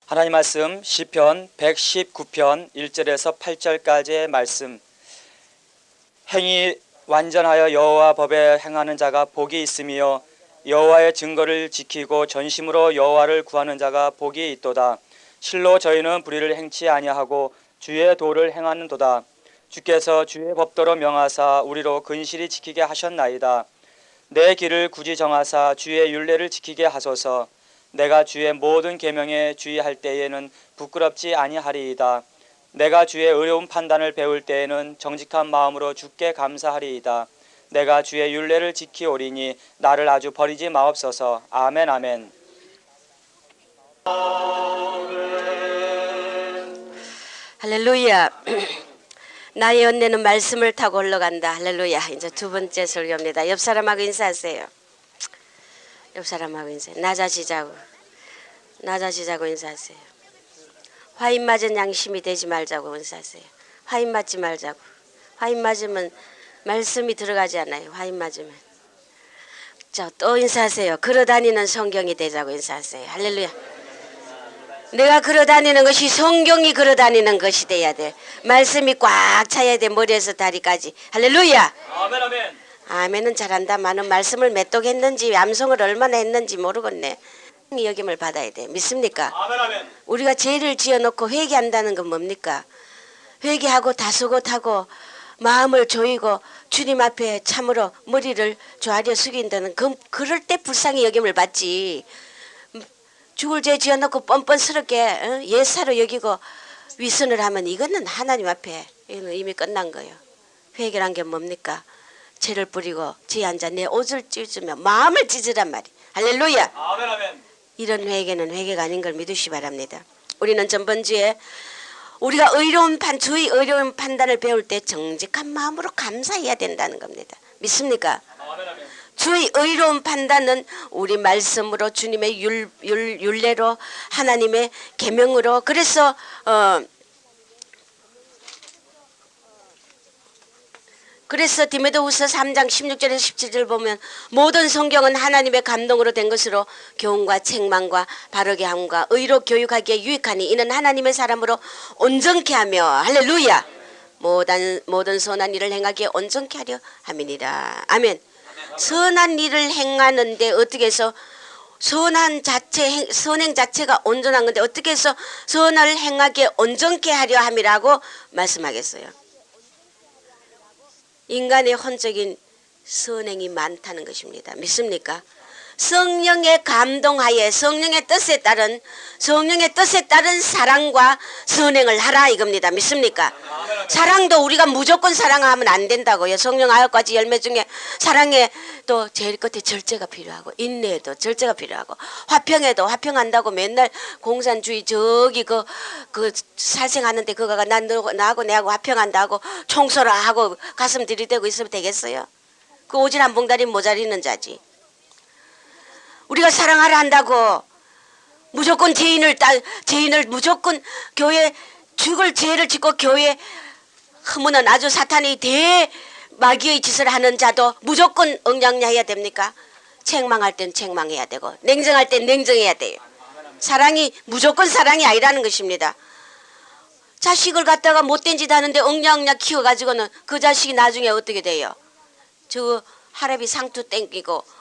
하나님 말씀 시편 119편 1절에서 8절까지의 말씀. 행위 완전하여 여호와 법에 행하는 자가 복이 있으며 여호와의 증거를 지키고 전심으로 여호와를 구하는 자가 복이 있도다. 실로 저희는 불의를 행치 아니하고 주의 도를 행하는도다. 주께서 주의 법도로 명하사 우리로 근실히 지키게 하셨나이다. 내 길을 굳이 정하사 주의 율례를 지키게 하소서. 내가 주의 모든 계명에 주의할 때에는 부끄럽지 아니하리이다. 내가 주의 의로운 판단을 배울 때에는 정직한 마음으로 주께 감사하리이다. 내가 주의 율례를 지키오리니 나를 아주 버리지 마옵소서. 아멘 아멘. 할렐루야. 나의 연내는 말씀을 타고 흘러간다. 할렐루야. 이제 두 번째 설교입니다. 옆 사람하고 인사하세요. 옆 사람하고 인사해. 나 자시자고 인사하세요. 화인 맞은 양심이 되지 말자고 인사하세요. 화인 맞지 말자고. 화인 맞으면 말씀이 들어가지 않아요. 화인 맞으면. 자, 또 인사하세요. 걸어다니는 성경이 되자고 인사하세요. 할렐루야. 내가 걸어다니는 것이 성경이 걸어다니는 것이 돼야 돼. 말씀이 꽉 차야 돼. 머리에서 다리까지. 할렐루야. 아멘 아멘. 아멘은 잘한다마는 말씀을 몇 독 했는지 암송을 얼마나 했는지 모르겠네. 여김을 받아야 돼. 믿습니까? 아멘 아멘. 우리가 죄를 지어놓고 회개한다는 건 뭡니까? 회개하고 다소곳하고 마음을 조이고 주님 앞에 참으로 머리를 조아려 숙인다는 그럴 때 불쌍히 여김을 받지. 죽을 죄 지어놓고 뻔뻔스럽게 예사로 여기고 위선을 하면 이거는 하나님 앞에 이미 끝난 거예요. 회개란 게 뭡니까? 죄를 뿌리고 죄 앉아 내 옷을 찢으며 마음을 찢으란 말이. 할렐루야. 아멘 아멘. 이런 회개는 회개가 아닌 걸 믿으시기 바랍니다. 우리는 전번주에 우리가 주의 의로운 판단을 배울 때 정직한 마음으로 감사해야 된다는 겁니다. 믿습니까? 아멘 아멘. 주의 의로운 판단은 우리 말씀으로 주님의 율례로 하나님의 계명으로 그래서 디모데후서 3장 16절에서 17절 보면 모든 성경은 하나님의 감동으로 된 것으로 교훈과 책망과 바르게 함과 의로 교육하기에 유익하니 이는 하나님의 사람으로 온전케 하며 할렐루야 모든 선한 일을 행하기에 온전케 하려 함이니라. 아멘. 선한 일을 행하는데 어떻게 해서 선행 자체가 온전한 건데 어떻게 해서 선을 행하기에 온전케 하려 함이라고 말씀하겠어요. 인간의 혼적인 선행이 많다는 것입니다. 믿습니까? 성령의 감동하에 성령의 뜻에 따른 사랑과 선행을 하라 이겁니다. 믿습니까? 사랑도 우리가 무조건 사랑하면 안 된다고요. 성령 9가지 열매 중에 사랑에 또 제일 끝에 절제가 필요하고 인내에도 절제가 필요하고 화평에도 화평한다고 맨날 공산주의 저기 그 살생하는데 그거가 나하고 내하고 화평한다고 총소라 하고 가슴 들이대고 있으면 되겠어요? 그 오질 한 봉다리 모자리는 자지. 우리가 사랑하라 한다고 무조건 죄인을 무조건 교회 죽을 죄를 짓고 교회 허무는 아주 사탄의 대마귀의 짓을 하는 자도 무조건 응량해야 됩니까? 책망할 땐 책망해야 되고 냉정할 땐 냉정해야 돼요. 사랑이 무조건 사랑이 아니라는 것입니다. 자식을 갖다가 못된 짓 하는데 응냥응냥 키워가지고는 그 자식이 나중에 어떻게 돼요? 저 할애비 상투 땡기고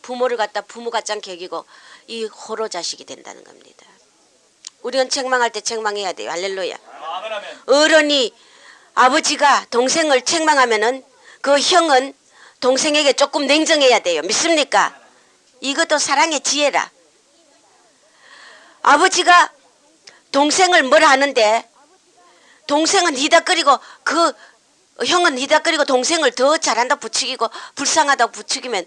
부모를 갖다 부모 같지 않게 여기고 이 호로 자식이 된다는 겁니다. 우리는 책망할 때 책망해야 돼요. 할렐루야. 어른이 아버지가 동생을 책망하면은 그 형은 동생에게 조금 냉정해야 돼요. 믿습니까? 이것도 사랑의 지혜라. 아버지가 동생을 뭘 하는데 동생은 히닥거리고 그 형은 히닥거리고 동생을 더 잘한다 부추기고 불쌍하다고 부추기면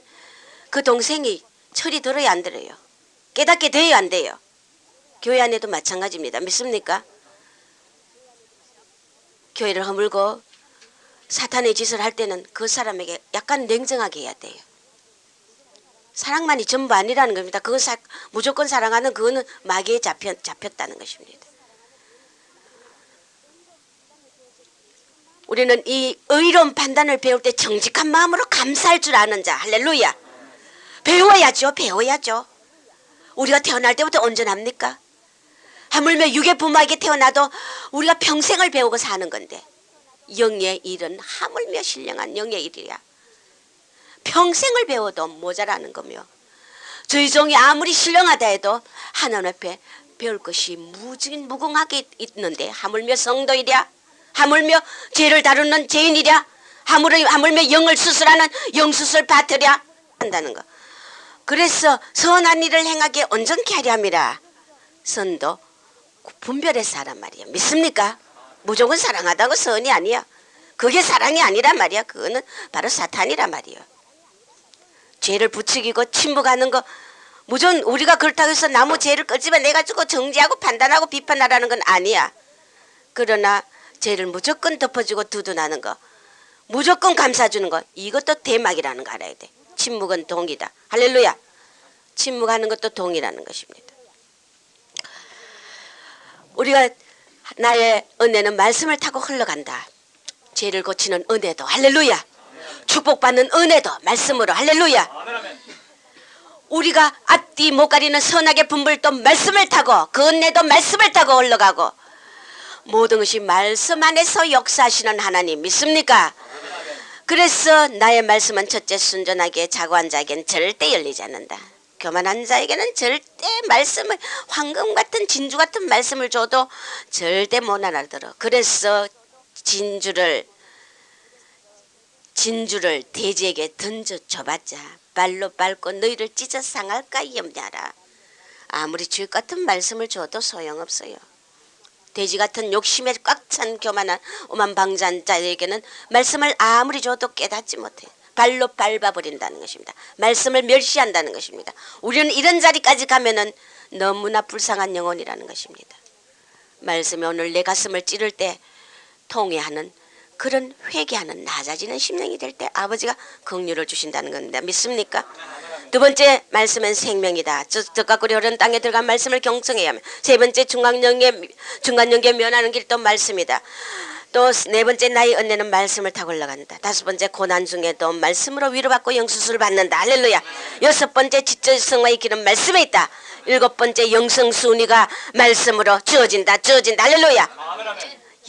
그 동생이 철이 들어야 안 들어요? 깨닫게 돼야 안 돼요? 교회 안에도 마찬가지입니다. 믿습니까? 교회를 허물고 사탄의 짓을 할 때는 그 사람에게 약간 냉정하게 해야 돼요. 사랑만이 전부 아니라는 겁니다. 무조건 사랑하는 그거는 마귀에 잡혔다는 것입니다. 우리는 이 의로운 판단을 배울 때 정직한 마음으로 감사할 줄 아는 자. 할렐루야. 배워야죠. 우리가 태어날 때부터 온전합니까? 하물며 육의 부모에게 태어나도 우리가 평생을 배우고 사는 건데 영의 일은 하물며 신령한 영의 일이야. 평생을 배워도 모자라는 거며 저희 종이 아무리 신령하다 해도 하나님 앞에 배울 것이 무궁하게 있는데 하물며 성도이랴, 하물며 죄를 다루는 죄인이랴, 하물며 영을 수술하는 영수술 받으랴 한다는 거. 그래서 선한 일을 행하게 온전케 하려 함이라. 선도 분별해서 하란 말이야. 믿습니까? 무조건 사랑하다고 선이 아니야. 그게 사랑이 아니란 말이야. 그거는 바로 사탄이란 말이야. 죄를 부추기고 침묵하는 거 무조건 우리가 그렇다고 해서 나무 죄를 끄집어내가지고 정지하고 판단하고 비판하라는 건 아니야. 그러나 죄를 무조건 덮어주고 두둔하는 거, 무조건 감싸주는 거, 이것도 대막이라는 거 알아야 돼. 침묵은 동이다. 할렐루야. 침묵하는 것도 동이라는 것입니다. 우리가 나의 은혜는 말씀을 타고 흘러간다. 죄를 고치는 은혜도 할렐루야. 축복받는 은혜도 말씀으로 할렐루야. 우리가 앞뒤 못 가리는 선악의 분불도 말씀을 타고 그 은혜도 말씀을 타고 흘러가고 모든 것이 말씀 안에서 역사하시는 하나님 믿습니까? 그래서 나의 말씀은 첫째 순전하게 자고한 자에게는 절대 열리지 않는다. 교만한 자에게는 절대 말씀을 황금 같은 진주 같은 말씀을 줘도 절대 못 알아들어. 그래서 진주를 돼지에게 던져 줘봤자 발로 밟고 너희를 찢어 상할까 염려하라. 아무리 주의 같은 말씀을 줘도 소용없어요. 돼지 같은 욕심에 꽉 찬 교만한 오만 방자한 자에게는 말씀을 아무리 줘도 깨닫지 못해. 발로 밟아버린다는 것입니다. 말씀을 멸시한다는 것입니다. 우리는 이런 자리까지 가면은 너무나 불쌍한 영혼이라는 것입니다. 말씀이 오늘 내 가슴을 찌를 때 통회하는 그런 회개하는 낮아지는 심령이 될 때 아버지가 긍휼을 주신다는 겁니다. 믿습니까? 두 번째 말씀은 생명이다. 적과 꿀이 흐르는 땅에 들어간 말씀을 경청해야 하며 세 번째 중간연계 면하는 길도 말씀이다. 또 네 번째 나의 은혜는 말씀을 타고 올라간다. 다섯 번째 고난 중에도 말씀으로 위로받고 영수술을 받는다. 할렐루야. 여섯 번째 지적성화의 길은 말씀에 있다. 일곱 번째 영성순위가 말씀으로 주어진다. 할렐루야.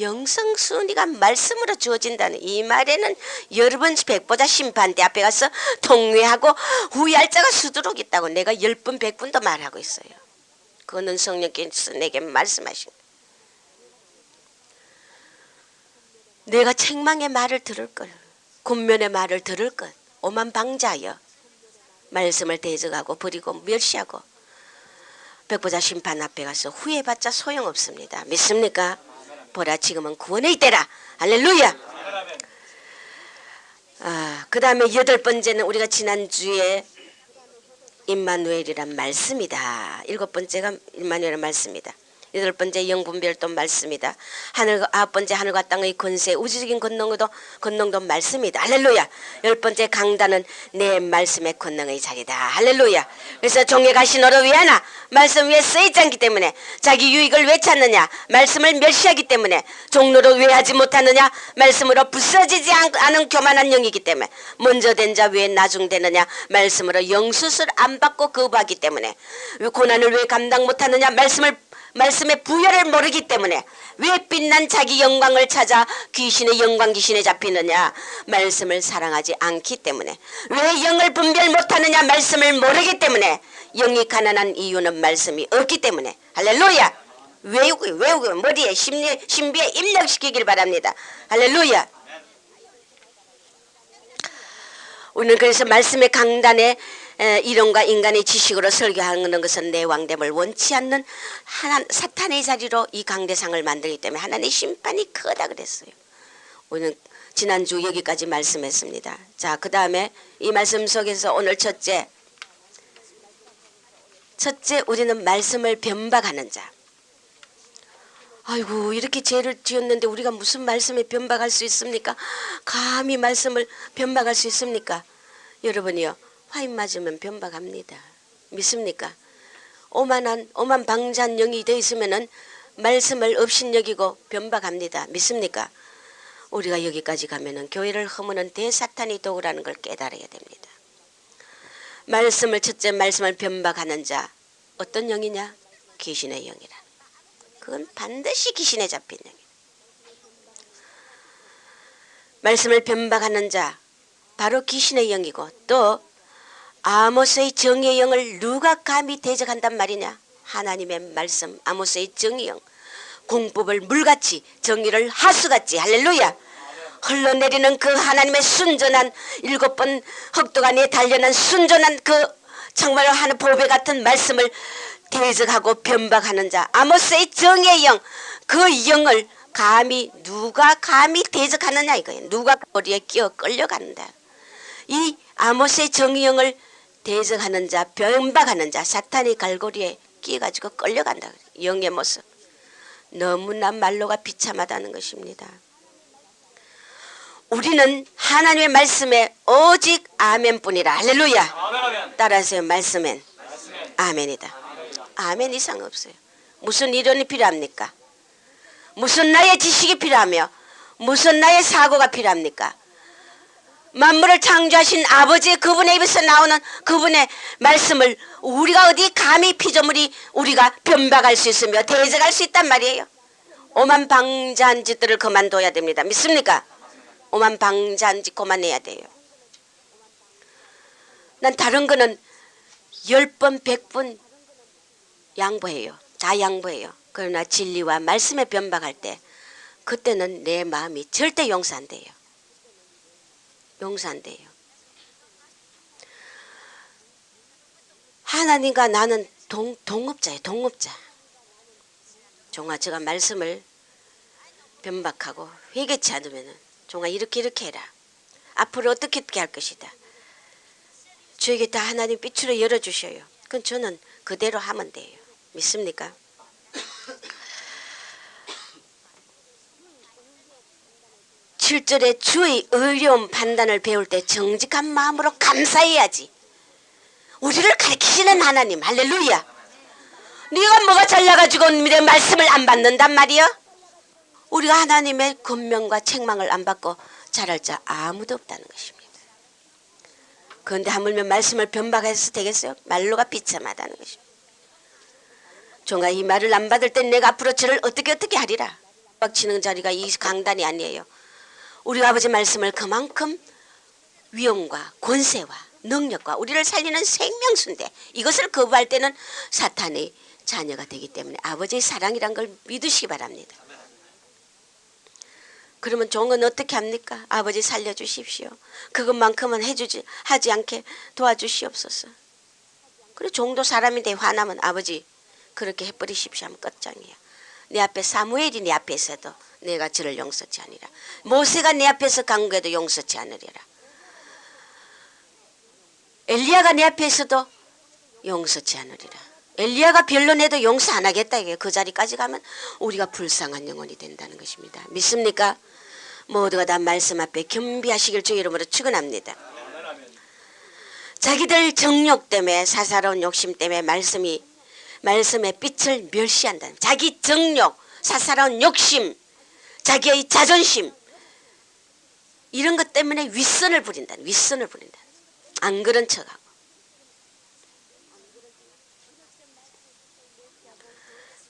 영성순위가 말씀으로 주어진다는 이 말에는 여러분 백보자 심판대 앞에 가서 통회하고 후회할 자가 수두룩 있다고 내가 10분 100분도 말하고 있어요. 그거는 성령께서 내게 말씀하신 거예요. 내가 책망의 말을 들을 걸, 군면의 말을 들을 것, 오만 방자여 말씀을 대적하고 버리고 멸시하고 백보자 심판 앞에 가서 후회받자 소용없습니다. 믿습니까? 보라 지금은 구원의 때라. 할렐루야. 그 다음에 여덟 번째는 우리가 지난주에 임마누엘이란 말씀이다. 일곱 번째가 임마누엘의 말씀이다. 여덟 번째 영분별도 말씀이다. 아홉 번째 하늘과 땅의 권세 우주적인 권능도 말씀이다. 할렐루야. 열 번째 강단은 내 말씀의 권능의 자리다. 할렐루야. 그래서 종에 가신 너를 위하나 말씀 위에 쓰이지 않기 때문에 자기 유익을 왜 찾느냐 말씀을 멸시하기 때문에 종로로 왜 하지 못하느냐 말씀으로 부서지지 않은 교만한 영이기 때문에 먼저 된 자 왜 나중되느냐 말씀으로 영수술 안 받고 거부하기 때문에 고난을 왜 감당 못하느냐 말씀의 부여를 모르기 때문에 왜 빛난 자기 영광을 찾아 귀신의 영광 귀신에 잡히느냐 말씀을 사랑하지 않기 때문에 왜 영을 분별 못하느냐 말씀을 모르기 때문에 영이 가난한 이유는 말씀이 없기 때문에 할렐루야. 외우고 머리에 신비에 입력시키길 바랍니다. 할렐루야. 오늘 그래서 말씀의 강단에 이론과 인간의 지식으로 설교하는 것은 내왕됨을 원치 않는 사탄의 자리로 이 강대상을 만들기 때문에 하나님의 심판이 크다 그랬어요. 오늘 지난주 여기까지 말씀했습니다. 자, 그 다음에 이 말씀 속에서 오늘 첫째 우리는 말씀을 변박하는 자. 아이고 이렇게 죄를 지었는데 우리가 무슨 말씀에 변박할 수 있습니까? 감히 말씀을 변박할 수 있습니까? 여러분이요. 화인 맞으면 변박합니다. 믿습니까? 오만 방자한 영이 되어 있으면은 말씀을 업신여기고 변박합니다. 믿습니까? 우리가 여기까지 가면은 교회를 허무는 대사탄이 도구라는 걸 깨달아야 됩니다. 첫째 말씀을 변박하는 자 어떤 영이냐? 귀신의 영이라. 그건 반드시 귀신에 잡힌 영이에요. 말씀을 변박하는 자 바로 귀신의 영이고, 또 아모스의 정의의 영을 누가 감히 대적한단 말이냐? 하나님의 말씀, 아모스의 정의의 영, 공법을 물같이, 정의를 하수같이, 할렐루야, 흘러내리는 그 하나님의 순전한 7번 흑도간에 단련한 순전한 그 정말 하는 보배 같은 말씀을 대적하고 변박하는 자, 아모스의 정의의 영, 그 영을 누가 감히 대적하느냐 이거예요. 누가 꼬리에 끼어 끌려가는다. 이 아모스의 정의의 영을 대적하는 자, 변박하는 자, 사탄의 갈고리에 끼어가지고 끌려간다. 영의 모습. 너무나 말로가 비참하다는 것입니다. 우리는 하나님의 말씀에 오직 아멘뿐이라. 할렐루야. 아멘. 따라하세요. 말씀엔 아멘이다. 아멘 이상 없어요. 무슨 이론이 필요합니까? 무슨 나의 지식이 필요하며 무슨 나의 사고가 필요합니까? 만물을 창조하신 아버지, 그분의 입에서 나오는 그분의 말씀을 우리가 어디 감히 피조물이 우리가 변박할 수 있으며 대적할 수 있단 말이에요. 오만방자한 짓들을 그만둬야 됩니다. 믿습니까? 오만방자한 짓 그만해야 돼요. 난 다른 거는 10번 100번 양보해요. 다 양보해요. 그러나 진리와 말씀에 변박할 때 그때는 내 마음이 절대 용서 안 돼요. 용서 안 돼요. 하나님과 나는 동업자예요. 동업자. 종아, 제가 말씀을 변박하고 회개치 않으면 종아 이렇게 해라. 앞으로 어떻게 할 것이다. 저에게 다 하나님 빛으로 열어주셔요. 그건 저는 그대로 하면 돼요. 믿습니까? (7절에) 주의 의로운 판단을 배울 때 정직한 마음으로 감사해야지. 우리를 가르치시는 하나님, 할렐루야. 네가 뭐가 잘나가지고 내 말씀을 안 받는단 말이야? 우리가 하나님의 권명과 책망을 안 받고 잘할 자 아무도 없다는 것입니다. 그런데 하물며 말씀을 변박해서 되겠어요? 말로가 비참하다는 것입니다. 종아, 이 말을 안 받을 땐 내가 앞으로 저를 어떻게 하리라. 박치는 자리가 이 강단이 아니에요. 우리가 아버지 말씀을 그만큼 위엄과 권세와 능력과 우리를 살리는 생명수인데 이것을 거부할 때는 사탄의 자녀가 되기 때문에 아버지의 사랑이란 걸 믿으시기 바랍니다. 그러면 종은 어떻게 합니까? 아버지 살려주십시오. 그것만큼은 하지 않게 도와주시옵소서. 그리고 종도 사람인데 화나면 아버지 그렇게 해버리십시오 하면 끝장이에요. 내 앞에 사무엘이 내 앞에 있어도 내가 저를 용서치 아니라, 모세가 내 앞에서 강구해도 용서치 않으리라. 엘리야가 내 앞에 있어도 용서치 않으리라. 엘리야가 변론해도 용서 안 하겠다. 이게 그 자리까지 가면 우리가 불쌍한 영혼이 된다는 것입니다. 믿습니까? 모두가 다 말씀 앞에 겸비하시길 주의 이름으로 축원합니다. 자기들 정욕 때문에, 사사로운 욕심 때문에 말씀의 빛을 멸시한다. 자기 정욕, 사사로운 욕심, 자기의 자존심, 이런 것 때문에 윗선을 부린다. 윗선을 부린다. 안 그런 척하고.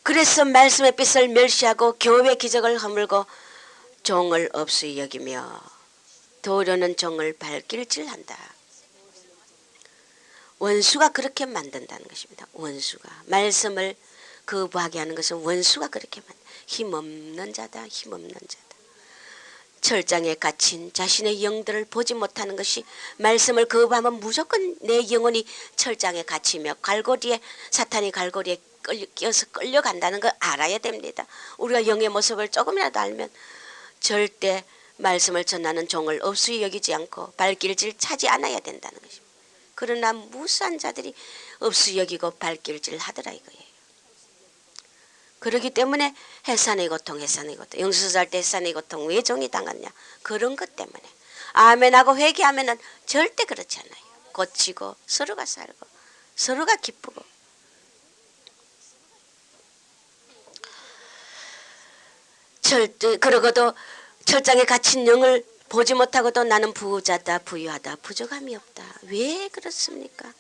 그래서 말씀의 빛을 멸시하고 교회 기적을 허물고 종을 없이 여기며 도려는 종을 발길질한다. 원수가 그렇게 만든다는 것입니다. 원수가 말씀을 거부하게 하는 것은 원수가 그렇게 힘없는 자다. 힘없는 자다. 철장에 갇힌 자신의 영들을 보지 못하는 것이, 말씀을 거부하면 무조건 내 영혼이 철장에 갇히며 사탄이 갈고리에 끼어서 끌려간다는 걸 알아야 됩니다. 우리가 영의 모습을 조금이라도 알면 절대 말씀을 전하는 종을 없이 여기지 않고 발길질 차지 않아야 된다는 것입니다. 그러나 무수한 자들이 없이 여기고 발길질 하더라 이거예요. 그렇기 때문에 해산의 고통, 영수살 때 해산의 고통 왜 종이 당하냐, 그런 것 때문에. 아멘하고 회개하면은 절대 그렇지 않아요. 고치고 서로가 살고 서로가 기쁘고. 그러고도 철장에 갇힌 영을 보지 못하고도 나는 부자다, 부유하다, 부족함이 없다. 왜 그렇습니까?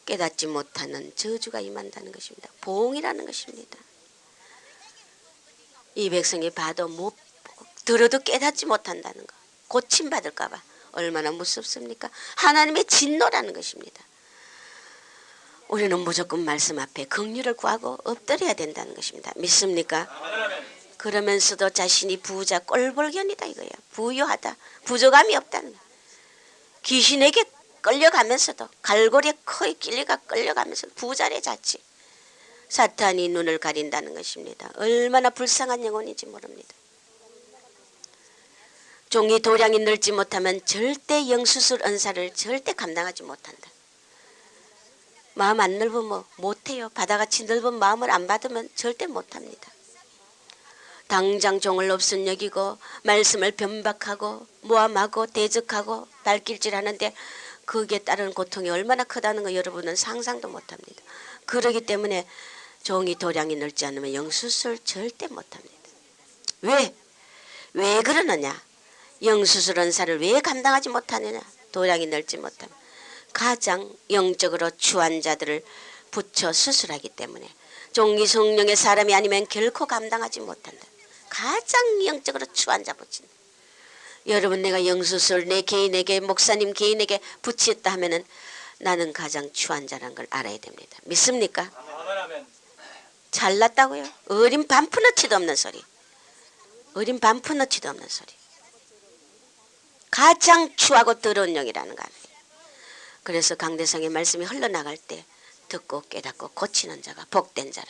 깨닫지 못하는 저주가 임한다는 것입니다. 보응이라는 것입니다. 이 백성이 봐도 못 보고 들어도 깨닫지 못한다는 거. 고침받을까 봐 얼마나 무섭습니까? 하나님의 진노라는 것입니다. 우리는 무조건 말씀 앞에 긍휼을 구하고 엎드려야 된다는 것입니다. 믿습니까? 그러면서도 자신이 부자 꼴불견이다 이거예요. 부유하다. 부족함이 없다는 거예요. 귀신에게 끌려가면서도 갈고리에 거의 길리가 끌려가면서도 부자의 자치. 사탄이 눈을 가린다는 것입니다. 얼마나 불쌍한 영혼인지 모릅니다. 종이 도량이 넓지 못하면 절대 영수술 은사를 절대 감당하지 못한다. 마음 안 넓으면 못해요. 바다같이 넓은 마음을 안 받으면 절대 못합니다. 당장 종을 없은 여기고 말씀을 변박하고 모함하고 대적하고 발길질하는데 거기에 따른 고통이 얼마나 크다는 거 여러분은 상상도 못합니다. 그러기 때문에 종이 도량이 넓지 않으면 영수술 절대 못합니다. 왜? 왜 그러느냐? 영수술 은사를 왜 감당하지 못하느냐? 도량이 넓지 못하면 가장 영적으로 추한 자들을 붙여 수술하기 때문에 종이 성령의 사람이 아니면 결코 감당하지 못한다. 가장 영적으로 추한 자 붙인다. 여러분 내가 영수술 내 개인에게 목사님 개인에게 붙였다 하면은 나는 가장 추한 자라는 걸 알아야 됩니다. 믿습니까? 잘났다고요? 어린 반푼어치도 없는 소리. 어린 반푼어치도 없는 소리. 가장 추하고 더러운 영이라는 거 알아요. 그래서 강대상의 말씀이 흘러나갈 때 듣고 깨닫고 고치는 자가 복된 자라.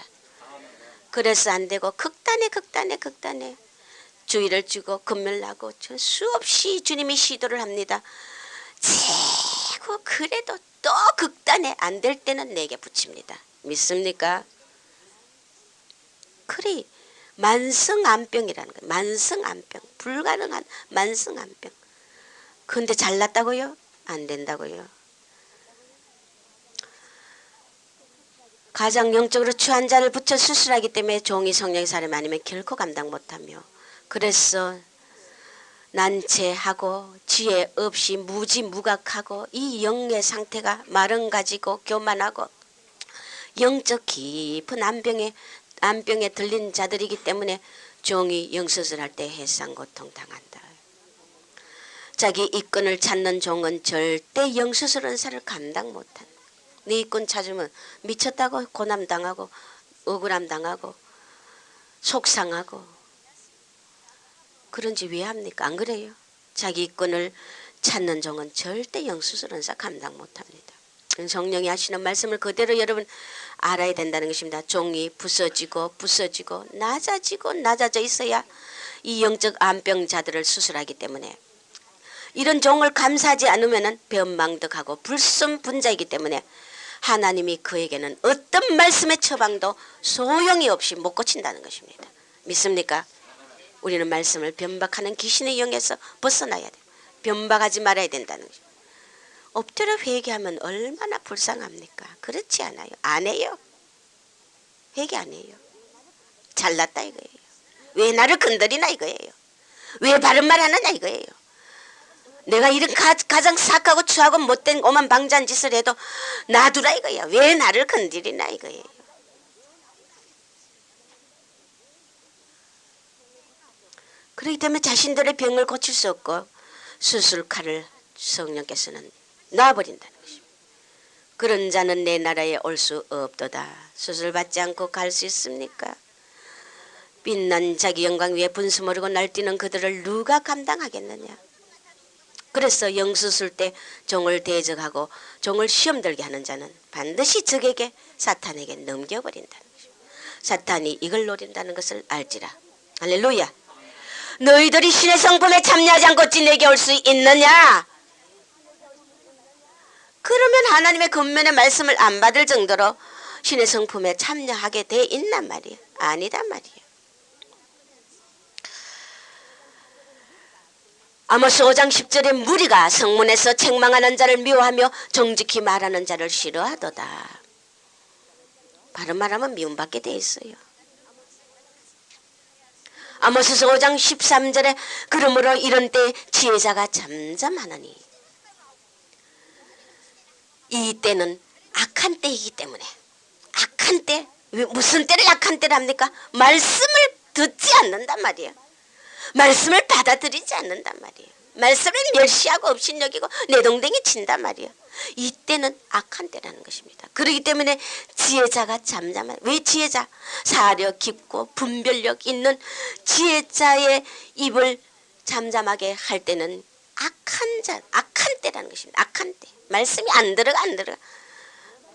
그래서 안 되고 극단에 주의를 주고 금멸나고 수없이 주님이 시도를 합니다. 최고 그래도 또 극단에 안 될 때는 내게 붙입니다. 믿습니까? 그리 만성암병이라는 거예요. 만성암병. 불가능한 만성암병. 근데 잘났다고요? 안 된다고요. 가장 영적으로 추한 자를 붙여 수술하기 때문에 종이 성령의 사람 아니면 결코 감당 못하며 그래서 난처하고 지혜 없이 무지무각하고 이 영의 상태가 마른 가지고 교만하고 영적 깊은 안병에 들린 자들이기 때문에 종이 영수술할 때 해상고통 당한다. 자기 이권을 찾는 종은 절대 영수술 은사를 감당 못한다. 네 이권 찾으면 미쳤다고 고난당하고 억울함당하고 속상하고 그런지 왜 합니까? 안 그래요? 자기 이권을 찾는 종은 절대 영수술 은사 감당 못합니다. 성령이 하시는 말씀을 그대로 여러분 알아야 된다는 것입니다. 종이 부서지고 낮아져 있어야 이 영적 암병자들을 수술하기 때문에 이런 종을 감사하지 않으면 변망덕하고 불순분자이기 때문에 하나님이 그에게는 어떤 말씀의 처방도 소용이 없이 못 고친다는 것입니다. 믿습니까? 우리는 말씀을 변박하는 귀신의 영에서 벗어나야 돼요. 변박하지 말아야 된다는 것입니다. 엎드려 회개하면 얼마나 불쌍합니까? 그렇지 않아요. 안 해요. 회개 안 해요. 잘났다 이거예요. 왜 나를 건드리나 이거예요. 왜 바른 말 하느냐 이거예요. 내가 이런 가장 삭하고 추하고 못된 오만 방자한 짓을 해도 놔두라 이거야. 왜 나를 건드리나 이거예요. 그렇기 때문에 자신들의 병을 고칠 수 없고 수술칼을 성령께서는 놔버린다는 것입니다. 그런 자는 내 나라에 올 수 없도다. 수술받지 않고 갈 수 있습니까? 빛난 자기 영광 위에 분수 모르고 날뛰는 그들을 누가 감당하겠느냐. 그래서 영수술 때 종을 대적하고 종을 시험 들게 하는 자는 반드시 적에게 사탄에게 넘겨버린다는 것입니다. 사탄이 이걸 노린다는 것을 알지라. 할렐루야. 너희들이 신의 성품에 참여하지 않고 어찌 내게 올 수 있느냐. 그러면 하나님의 권면의 말씀을 안 받을 정도로 신의 성품에 참여하게 돼 있단 말이에요. 아니단 말이에요. 아모스 5장 10절에 무리가 성문에서 책망하는 자를 미워하며 정직히 말하는 자를 싫어하도다. 바로 말하면 미움받게 돼 있어요. 아모스서 5장 13절에 그러므로 이런 때 지혜자가 잠잠하느니 이 때는 악한 때이기 때문에 악한 때 무슨 때를 악한 때를 합니까? 말씀을 듣지 않는단 말이에요. 말씀을 받아들이지 않는단 말이에요. 말씀을 멸시하고 업신여기고 내동댕이 친단 말이에요. 이때는 악한 때라는 것입니다. 그렇기 때문에 지혜자가 잠잠한, 왜 지혜자? 사려 깊고 분별력 있는 지혜자의 입을 잠잠하게 할 때는 악한 때라는 것입니다. 악한 때. 말씀이 안 들어가.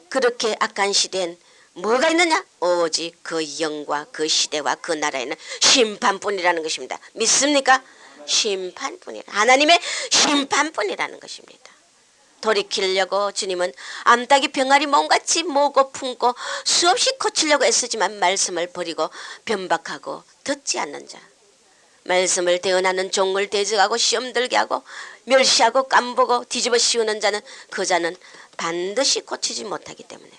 그렇게 악한 시대엔 뭐가 있느냐? 오직 그 영과 그 시대와 그 나라에는 심판뿐이라는 것입니다. 믿습니까? 심판뿐이라. 하나님의 심판뿐이라는 것입니다. 돌이키려고 주님은 암탉이 병아리 몸같이 모고 품고 수없이 고치려고 애쓰지만 말씀을 버리고 변박하고 듣지 않는 자, 말씀을 대언하는 종을 대적하고 시험 들게 하고 멸시하고 깜보고 뒤집어 씌우는 자는 그 자는 반드시 고치지 못하기 때문에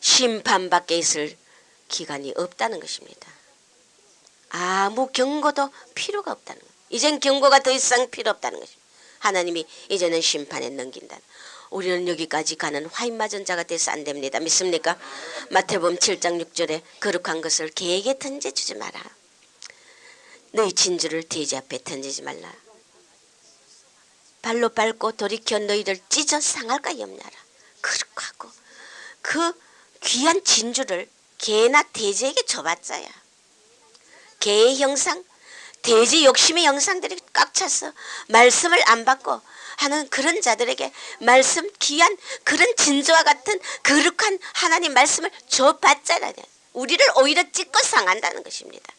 심판밖에 있을 기간이 없다는 것입니다. 아무 경고도 필요가 없다는 것. 이젠 경고가 더 이상 필요 없다는 것입니다. 하나님이 이제는 심판에 넘긴다. 우리는 여기까지 가는 화인 맞은 자가 돼서 안 됩니다. 믿습니까? 마태복음 7장 6절에 거룩한 것을 개에게 던져주지 마라. 너희 진주를 돼지 앞에 던지지 말라. 발로 밟고 돌이켜 너희를 찢어 상할까 염려하라. 거룩하고 그 귀한 진주를 개나 돼지에게 줘봤자야. 개의 형상, 돼지 욕심의 형상들이 꽉 차서 말씀을 안 받고 하는 그런 자들에게 말씀 귀한 그런 진주와 같은 거룩한 하나님 말씀을 줘봤자라냐. 우리를 오히려 찢고 상한다는 것입니다.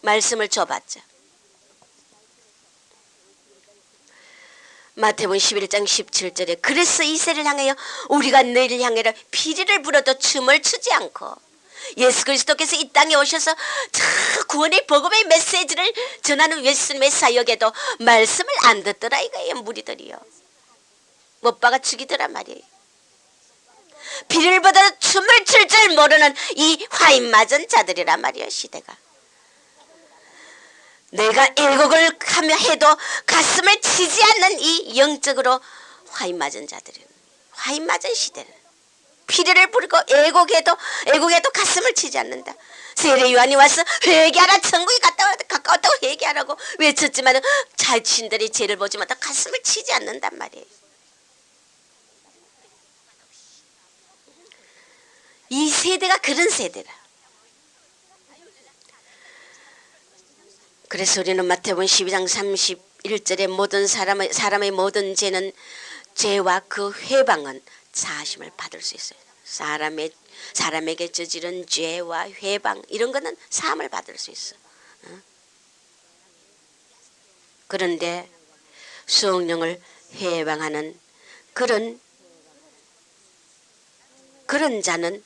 말씀을 줘봤자. 마태복음 11장 17절에 그래서 이세를 향하여 우리가 너희를 향하여 피리를 불어도 춤을 추지 않고 예수 그리스도께서 이 땅에 오셔서 구원의 복음의 메시지를 전하는 예수님의 사역에도 말씀을 안 듣더라 이거예요. 무리들이요. 못 박아 죽이더란 말이에요. 피리를 보다 춤을 출 줄 모르는 이 화인 맞은 자들이란 말이에요. 시대가. 내가 애곡을 하며 해도 가슴을 치지 않는 이 영적으로 화인 맞은 자들은 화인 맞은 시대는 피리를 부리고 애곡해도 가슴을 치지 않는다. 세례 요한이 와서 회개하라 천국이 가까웠다고 회개하라고 외쳤지만 자신들이 죄를 보지 못하고 가슴을 치지 않는단 말이에요. 이 세대가 그런 세대라. 그래서 우리는 마태복음 12장 31절에 모든 사람의 모든 죄는 죄와 그 회방은 사하심을 받을 수 있어요. 사람에게 저지른 죄와 회방 이런 거는 사함을 받을 수 있어. 그런데 성령을 회방하는 그런 자는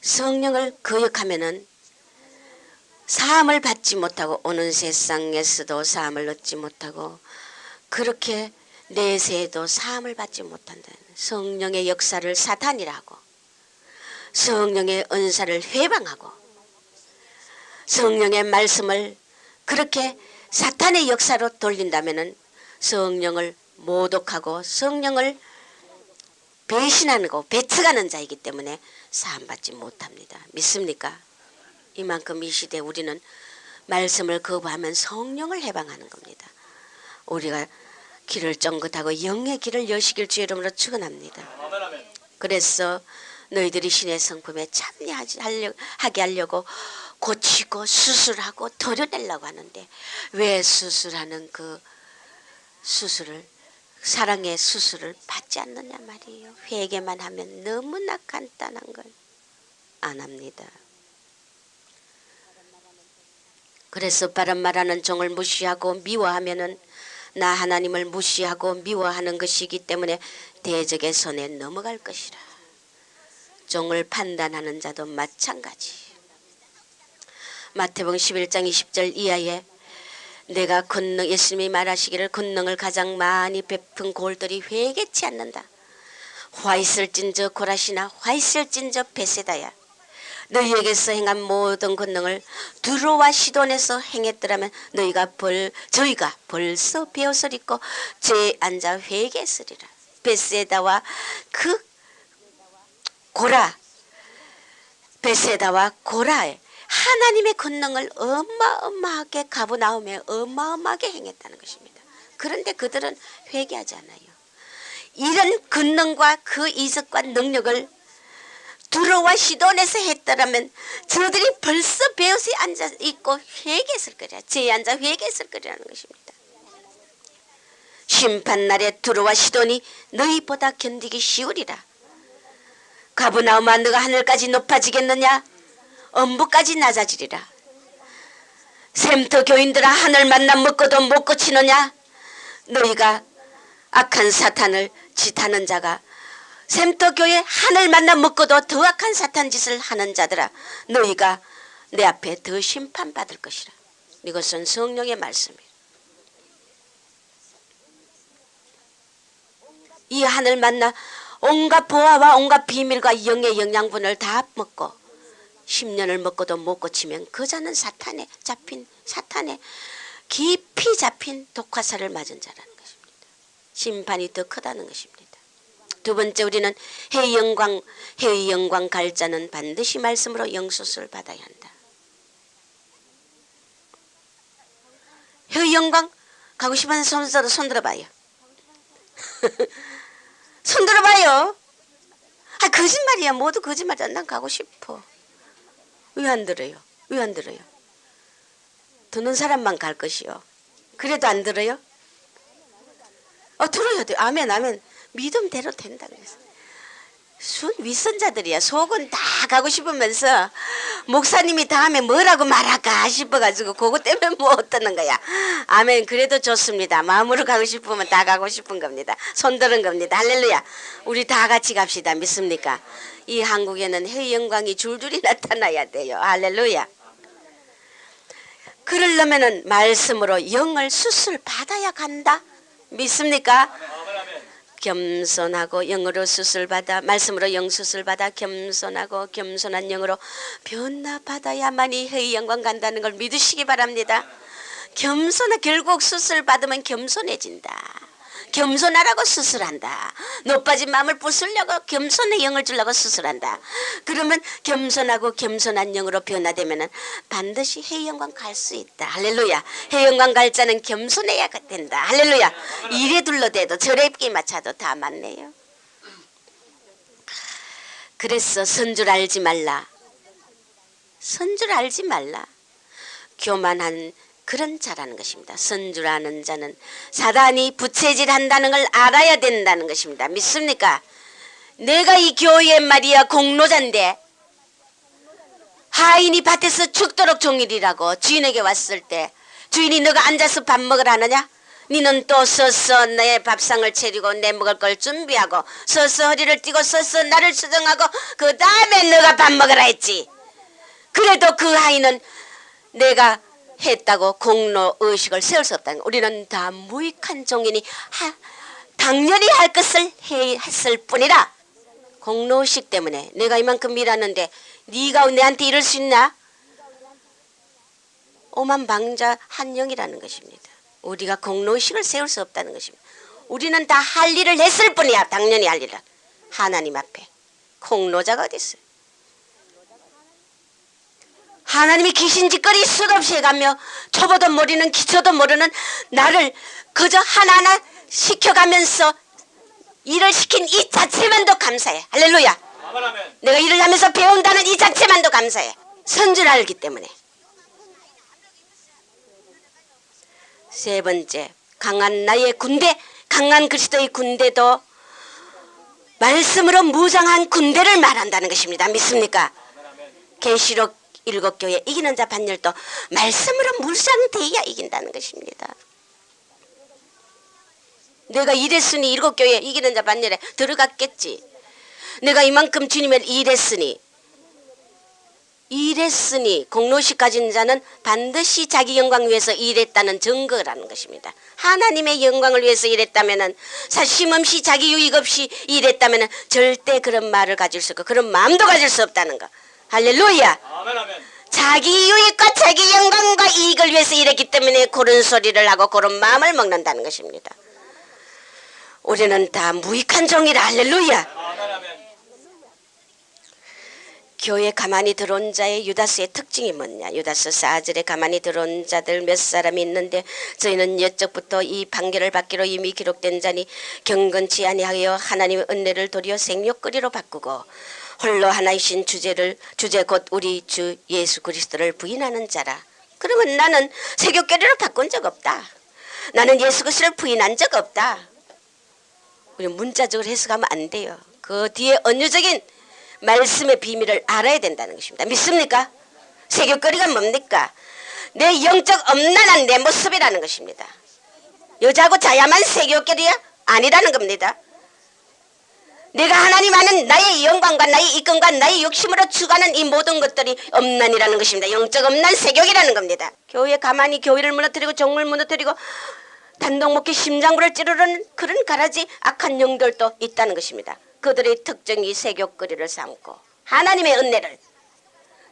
성령을 거역하면은 사함을 받지 못하고 오는 세상에서도 사함을 얻지 못하고 그렇게 내세에도 사함을 받지 못한다. 성령의 역사를 사탄이라고 성령의 은사를 회방하고 성령의 말씀을 그렇게 사탄의 역사로 돌린다면은 성령을 모독하고 성령을 배신하는 거 배척하는 자이기 때문에 사함 받지 못합니다. 믿습니까? 이만큼 이 시대에 우리는 말씀을 거부하면 성령을 해방하는 겁니다. 우리가 길을 쫑긋하고 영의 길을 여시길 주의 이름으로 축원합니다. 그래서 너희들이 신의 성품에 참여하게 하려고 고치고 수술하고 도려내려고 하는데 왜 수술하는 그 수술을 사랑의 수술을 받지 않느냐 말이에요. 회개만 하면 너무나 간단한 걸 안 합니다. 그래서 바른 말하는 종을 무시하고 미워하면은 나 하나님을 무시하고 미워하는 것이기 때문에 대적의 손에 넘어갈 것이라. 종을 판단하는 자도 마찬가지. 마태복음 11장 20절 이하에 내가 예수님이 말하시기를 권능을 가장 많이 베푼 골들이 회개치 않는다. 화 있을진저 고라시나 화 있을진저 베세다야. 너희에게서 행한 모든 권능을 두로와 시돈에서 행했더라면 저희가 벌써 배웠으리고 죄에 앉아 회개했으리라. 베세다와 그 고라, 베세다와 고라에 하나님의 권능을 어마어마하게 가버나움에 어마어마하게 행했다는 것입니다. 그런데 그들은 회개하지 않아요. 이런 권능과 그 이적과 능력을 두로와 시돈에서 했더라면 저들이 벌써 배옷에 앉아 있고 회개했을 거라. 제에 앉아 회개했을 거라는 것입니다. 심판날에 두로와 시돈이 너희보다 견디기 쉬우리라. 가버나움아 너가 하늘까지 높아지겠느냐? 엄부까지 낮아지리라. 샘터 교인들아 하늘 만나 먹고도 못 고치느냐? 너희가 악한 사탄을 짓하는 자가 샘터 교회 하늘 만나 먹고도 더 악한 사탄 짓을 하는 자들아 너희가 내 앞에 더 심판받을 것이라. 이것은 성령의 말씀이에요. 이 하늘 만나 온갖 보화와 온갖 비밀과 영의 영양분을 다 먹고 10년을 먹고도 못 고치면 그 자는 사탄에 깊이 잡힌 독화살을 맞은 자라는 것입니다. 심판이 더 크다는 것입니다. 두 번째, 우리는 해의 영광 갈 자는 반드시 말씀으로 영수를 받아야 한다. 해의 영광 가고 싶은 손 들어봐요. 손 들어봐요. 아, 거짓말이야. 모두 거짓말이야. 난 가고 싶어. 왜 안 들어요? 왜 안 들어요? 듣는 사람만 갈 것이요. 그래도 안 들어요? 들어야 돼. 아멘, 아멘. 믿음대로 된다 그랬어. 윗선자들이야. 속은 다 가고 싶으면서 목사님이 다음에 뭐라고 말할까 싶어가지고 그거 때문에 못 듣는 거야. 아멘. 그래도 좋습니다. 마음으로 가고 싶으면 다 가고 싶은 겁니다. 손드는 겁니다. 할렐루야. 우리 다 같이 갑시다. 믿습니까? 이 한국에는 해의 영광이 줄줄이 나타나야 돼요. 할렐루야. 그러려면은 말씀으로 영을 수술 받아야 간다. 믿습니까? 겸손하고 영으로 수술받아 말씀으로 영 수술받아 겸손하고 겸손한 영으로 변화받아야만이 해의 영광 간다는 걸 믿으시기 바랍니다. 결국 수술받으면 겸손해진다. 겸손하라고 수술한다. 높아진 마음을 부수려고 겸손의 영을 주려고 수술한다. 그러면 겸손하고 겸손한 영으로 변화되면 반드시 해의 영광 갈 수 있다. 할렐루야. 해의 영광 갈 자는 겸손해야 된다. 할렐루야. 이래 둘러대도 저래 입기 맞춰도 다 맞네요. 그래서 선줄 알지 말라. 선줄 알지 말라. 교만한 그런 자라는 것입니다. 선줄 아는 자는 사단이 부채질한다는 걸 알아야 된다는 것입니다. 믿습니까? 내가 이 교회에 말이야 공로자인데 하인이 밭에서 죽도록 종일이라고 주인에게 왔을 때 주인이 너가 앉아서 밥 먹으라 하느냐? 니는 또 서서 내 밥상을 차리고 내 먹을 걸 준비하고 서서 허리를 띠고 서서 나를 수정하고 그 다음에 너가 밥 먹으라 했지. 그래도 그 하인은 내가 했다고 공로 의식을 세울 수 없다는 거. 우리는 다 무익한 종이니 당연히 할 것을 했을 뿐이라. 공로 의식 때문에 내가 이만큼 일하는데 네가 내한테 이럴 수 있나? 오만방자 한영이라는 것입니다. 우리가 공로 의식을 세울 수 없다는 것입니다. 우리는 다 할 일을 했을 뿐이야. 당연히 할 일을 하나님 앞에. 공로자가 어디 있어요? 하나님이 귀신짓거리 수도 없이 해가며 초보도 모르는 기초도 모르는 나를 그저 하나하나 시켜가면서 일을 시킨 이 자체만도 감사해. 할렐루야. 아멘. 내가 일을 하면서 배운다는 이 자체만도 감사해. 선줄 알기 때문에. 세 번째, 강한 나의 군대, 강한 그리스도의 군대도 말씀으로 무장한 군대를 말한다는 것입니다. 믿습니까? 계시록 7교회 이기는 자 반열도 말씀으로 무장돼야 이긴다는 것입니다. 내가 이랬으니 7교회 이기는 자 반열에 들어갔겠지. 내가 이만큼 주님을 일했으니 공로식 가진 자는 반드시 자기 영광 위해서 일했다는 증거라는 것입니다. 하나님의 영광을 위해서 일했다면 사심없이 자기 유익 없이 일했다면 절대 그런 말을 가질 수 없고 그런 마음도 가질 수 없다는 거. 할렐루야. 아멘, 아멘. 자기 유익과 자기 영광과 이익을 위해서 일했기 때문에 그런 소리를 하고 그런 마음을 먹는다는 것입니다. 우리는 다 무익한 종이라. 할렐루야. 아멘, 아멘. 교회 가만히 들어온 자의 유다스의 특징이 뭐냐? 유다스 4절에 가만히 들어온 자들 몇 사람이 있는데 저희는 옛적부터 이 판결을 받기로 이미 기록된 자니 경건치 아니하여 하나님의 은혜를 도리어 생욕거리로 바꾸고 홀로 하나이신 주제 곧 우리 주 예수 그리스도를 부인하는 자라. 그러면 나는 세교거리로 바꾼 적 없다. 나는 예수 그리스도를 부인한 적 없다. 우리 문자적으로 해석하면 안 돼요. 그 뒤에 언유적인 말씀의 비밀을 알아야 된다는 것입니다. 믿습니까? 세교거리가 뭡니까? 내 영적 엄란한 내 모습이라는 것입니다. 여자하고 자야만 세교거리야? 아니라는 겁니다. 내가 하나님 아는 나의 영광과 나의 이권과 나의 욕심으로 추구하는 이 모든 것들이 엄란이라는 것입니다. 영적 엄란 세교이라는 겁니다. 교회 가만히 교회를 무너뜨리고 종을 무너뜨리고 단독 목회 심장부를 찌르는 그런 가라지 악한 영들도 있다는 것입니다. 그들의 특징이 세교거리를 삼고 하나님의 은혜를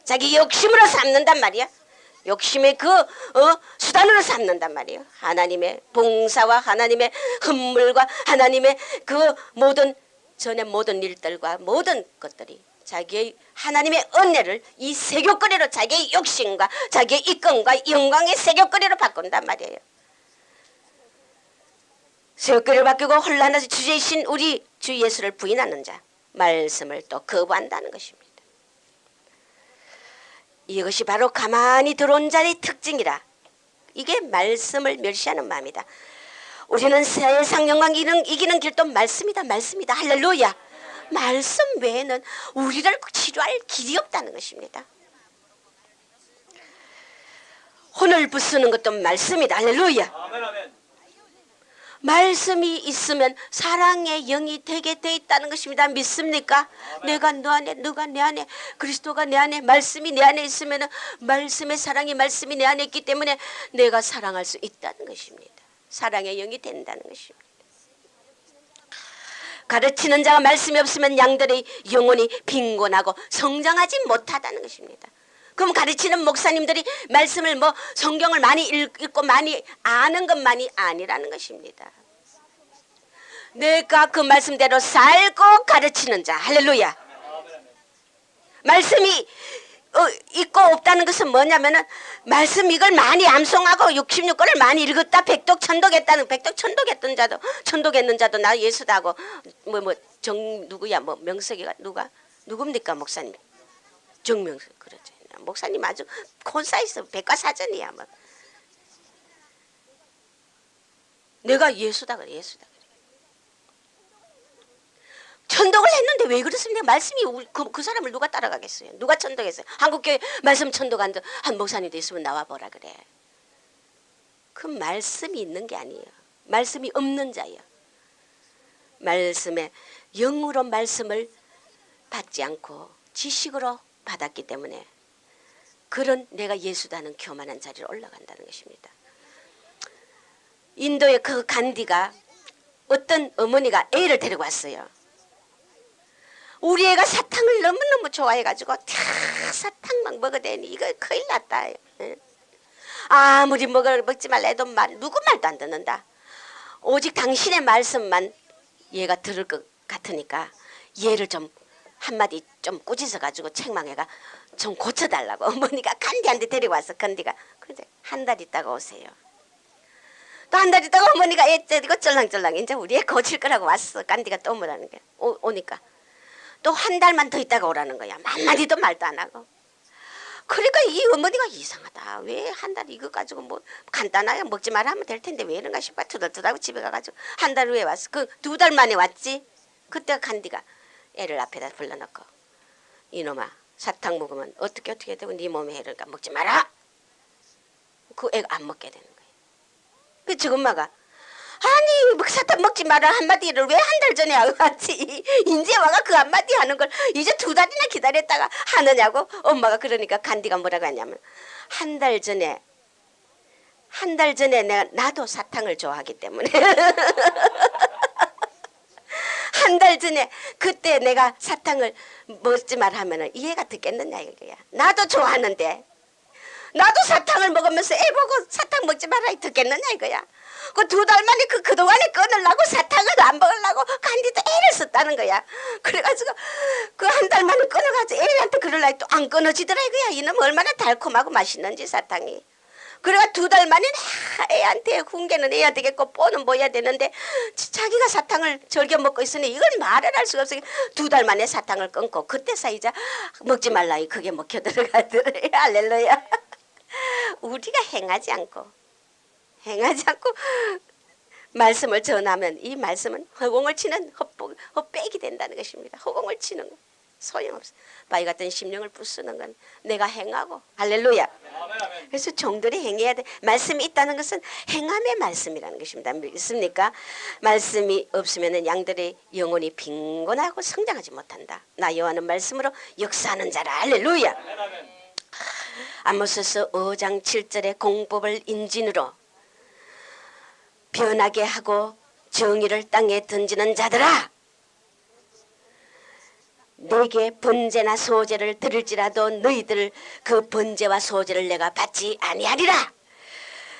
자기 욕심으로 삼는단 말이야. 욕심의 수단으로 삼는단 말이에요. 하나님의 봉사와 하나님의 헌물과 하나님의 그 전의 모든 일들과 모든 것들이 자기의 하나님의 은혜를 이 세교거리로 자기의 욕심과 자기의 이권과 영광의 세교거리로 바꾼단 말이에요. 세교거리를 바꾸고 혼란하지 주제이신 우리 주 예수를 부인하는 자, 말씀을 또 거부한다는 것입니다. 이것이 바로 가만히 들어온 자의 특징이라. 이게 말씀을 멸시하는 마음이다. 우리는 세상 영광 이기는 길도 말씀이다. 말씀이다. 할렐루야. 말씀 외에는 우리를 치료할 길이 없다는 것입니다. 혼을 부수는 것도 말씀이다. 할렐루야. 아멘, 아멘. 말씀이 있으면 사랑의 영이 되게 돼 있다는 것입니다. 믿습니까? 내가 너 안에, 너가 내 안에, 그리스도가 내 안에, 말씀이 내 안에 있으면 말씀의 사랑이 말씀이 내 안에 있기 때문에 내가 사랑할 수 있다는 것입니다. 사랑의 영이 된다는 것입니다. 가르치는 자가 말씀이 없으면 양들의 영혼이 빈곤하고 성장하지 못하다는 것입니다. 그럼 가르치는 목사님들이 말씀을 성경을 많이 읽고 많이 아는 것만이 아니라는 것입니다. 내가 그 말씀대로 살고 가르치는 자. 할렐루야. 말씀이 있고 없다는 것은 뭐냐면은 말씀 이걸 많이 암송하고 66권을 많이 읽었다 백독 천독했다는 백독 천독했던 자도 천독했는 자도 나 예수다고 누구야 명석이가 누굽니까 목사님 정명석 그렇죠. 목사님 아주 콘사이즈 백과사전이야. 내가 예수다 그래. 예수다 그래. 천독을 했는데 왜 그렇습니까? 말씀이 그 사람을 누가 따라가겠어요? 누가 천독했어요? 한국교회 말씀 천독한 한 목사님도 있으면 나와보라 그래. 그 말씀이 있는 게 아니에요. 말씀이 없는 자예요. 말씀에 영으로 말씀을 받지 않고 지식으로 받았기 때문에 그런 내가 예수다는 교만한 자리로 올라간다는 것입니다. 인도의 그 간디가 어떤 어머니가 애를 데리고 왔어요. 우리 애가 사탕을 너무너무 좋아해가지고 다 사탕만 먹어대니 이거 큰일 났다. 아무리 먹지 말라 해도 누구 말도 안 듣는다. 오직 당신의 말씀만 얘가 들을 것 같으니까 얘를 좀 한마디 좀 꾸짖어가지고 책망해가 좀 고쳐달라고 어머니가 간디한테 데리고 왔어. 간디가 근데 한 달 있다가 오세요. 또 한 달 있다가 어머니가 애 데리고 쩔랑쩔랑 이제 우리 애 고칠 거라고 왔어. 간디가 또 뭐라는 거야. 오니까 또 한 달만 더 있다가 오라는 거야. 한마디도 말도 안 하고. 그러니까 이 어머니가 이상하다. 왜 한 달 이거 가지고 간단하게 먹지 마라 하면 될 텐데 왜 이런가 싶어 투덜투덜하고 집에 가가지고 한 달 후에 왔어. 그 2달 만에 왔지. 그때 간디가 애를 앞에다 불러놓고 이놈아 사탕 먹으면 어떻게 되고 네 몸에 해를까 먹지 마라. 그 애가 안 먹게 되는 거예요. 그 지금마가 아니 사탕 먹지 마라 한마디를 왜 한 달 전에 왔지. 이제 와가 그 한마디 하는 걸 이제 2달이나 기다렸다가 하느냐고. 엄마가 그러니까 간디가 뭐라고 하냐면 한 달 전에 나도 사탕을 좋아하기 때문에 한 달 전에 그때 내가 사탕을 먹지 말라 하면은 이해가 듣겠느냐 이거야. 나도 좋아하는데 나도 사탕을 먹으면서 애 보고 사탕 먹지 말라 듣겠느냐 이거야. 그 2달 만에 그동안에 끊으려고 사탕을 안 먹으려고 간디도 애를 썼다는 거야. 그래가지고 그 1달 만에 끊어가지고 애한테 그러려니 또 안 끊어지더라 이거야. 이놈 얼마나 달콤하고 맛있는지 사탕이. 그래가 2달 만에 애한테 훈계는 해야 되겠고 뽀는 뭐야 되는데 자기가 사탕을 즐겨 먹고 있으니 이걸 말을 할 수가 없으니 2달 만에 사탕을 끊고 그때서 이제 먹지 말라 그게 먹혀 들어가더래. 할렐루야. 우리가 행하지 않고 말씀을 전하면 이 말씀은 허공을 치는 헛백이 된다는 것입니다. 허공을 치는 거 소용없어. 바위 같은 심령을 부수는 건 내가 행하고. 할렐루야. 그래서 종들이 행해야 돼. 말씀이 있다는 것은 행함의 말씀이라는 것입니다. 믿습니까? 말씀이 없으면 양들의 영혼이 빈곤하고 성장하지 못한다. 나 여호와는 말씀으로 역사하는 자라. 할렐루야. 아모스서 5장 7절에 공법을 인진으로 변하게 하고 정의를 땅에 던지는 자들아, 내게 번제나 소제를 드릴지라도 너희들 그 번제와 소제를 내가 받지 아니하리라.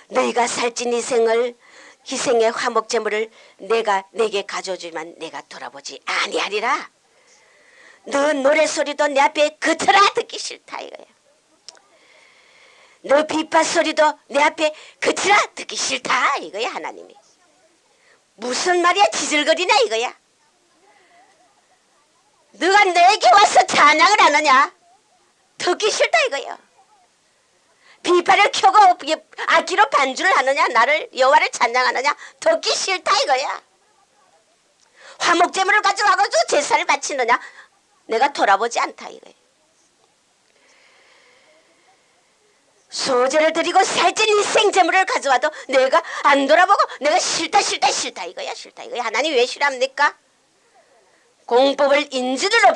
너희가 살찐 희생의 화목제물을 내가 내게 가져오지만 내가 돌아보지 아니하리라. 너 노래소리도 내 앞에 그쳐라 듣기 싫다 이거야. 너 비파소리도 내 앞에 그치라 듣기 싫다 이거야. 하나님이 무슨 말이야 지질거리냐 이거야. 너가 내게 와서 찬양을 하느냐 듣기 싫다 이거야. 비파를 켜고 악기로 반주를 하느냐 나를 여호와를 찬양하느냐 듣기 싫다 이거야. 화목제물을 가져와가지고 제사를 바치느냐 내가 돌아보지 않다 이거야. 소제를 드리고 살찐 희생제물을 가져와도 내가 안 돌아보고 내가 싫다 이거야. 싫다 이거야. 하나님 왜 싫어합니까? 공법을 인진으로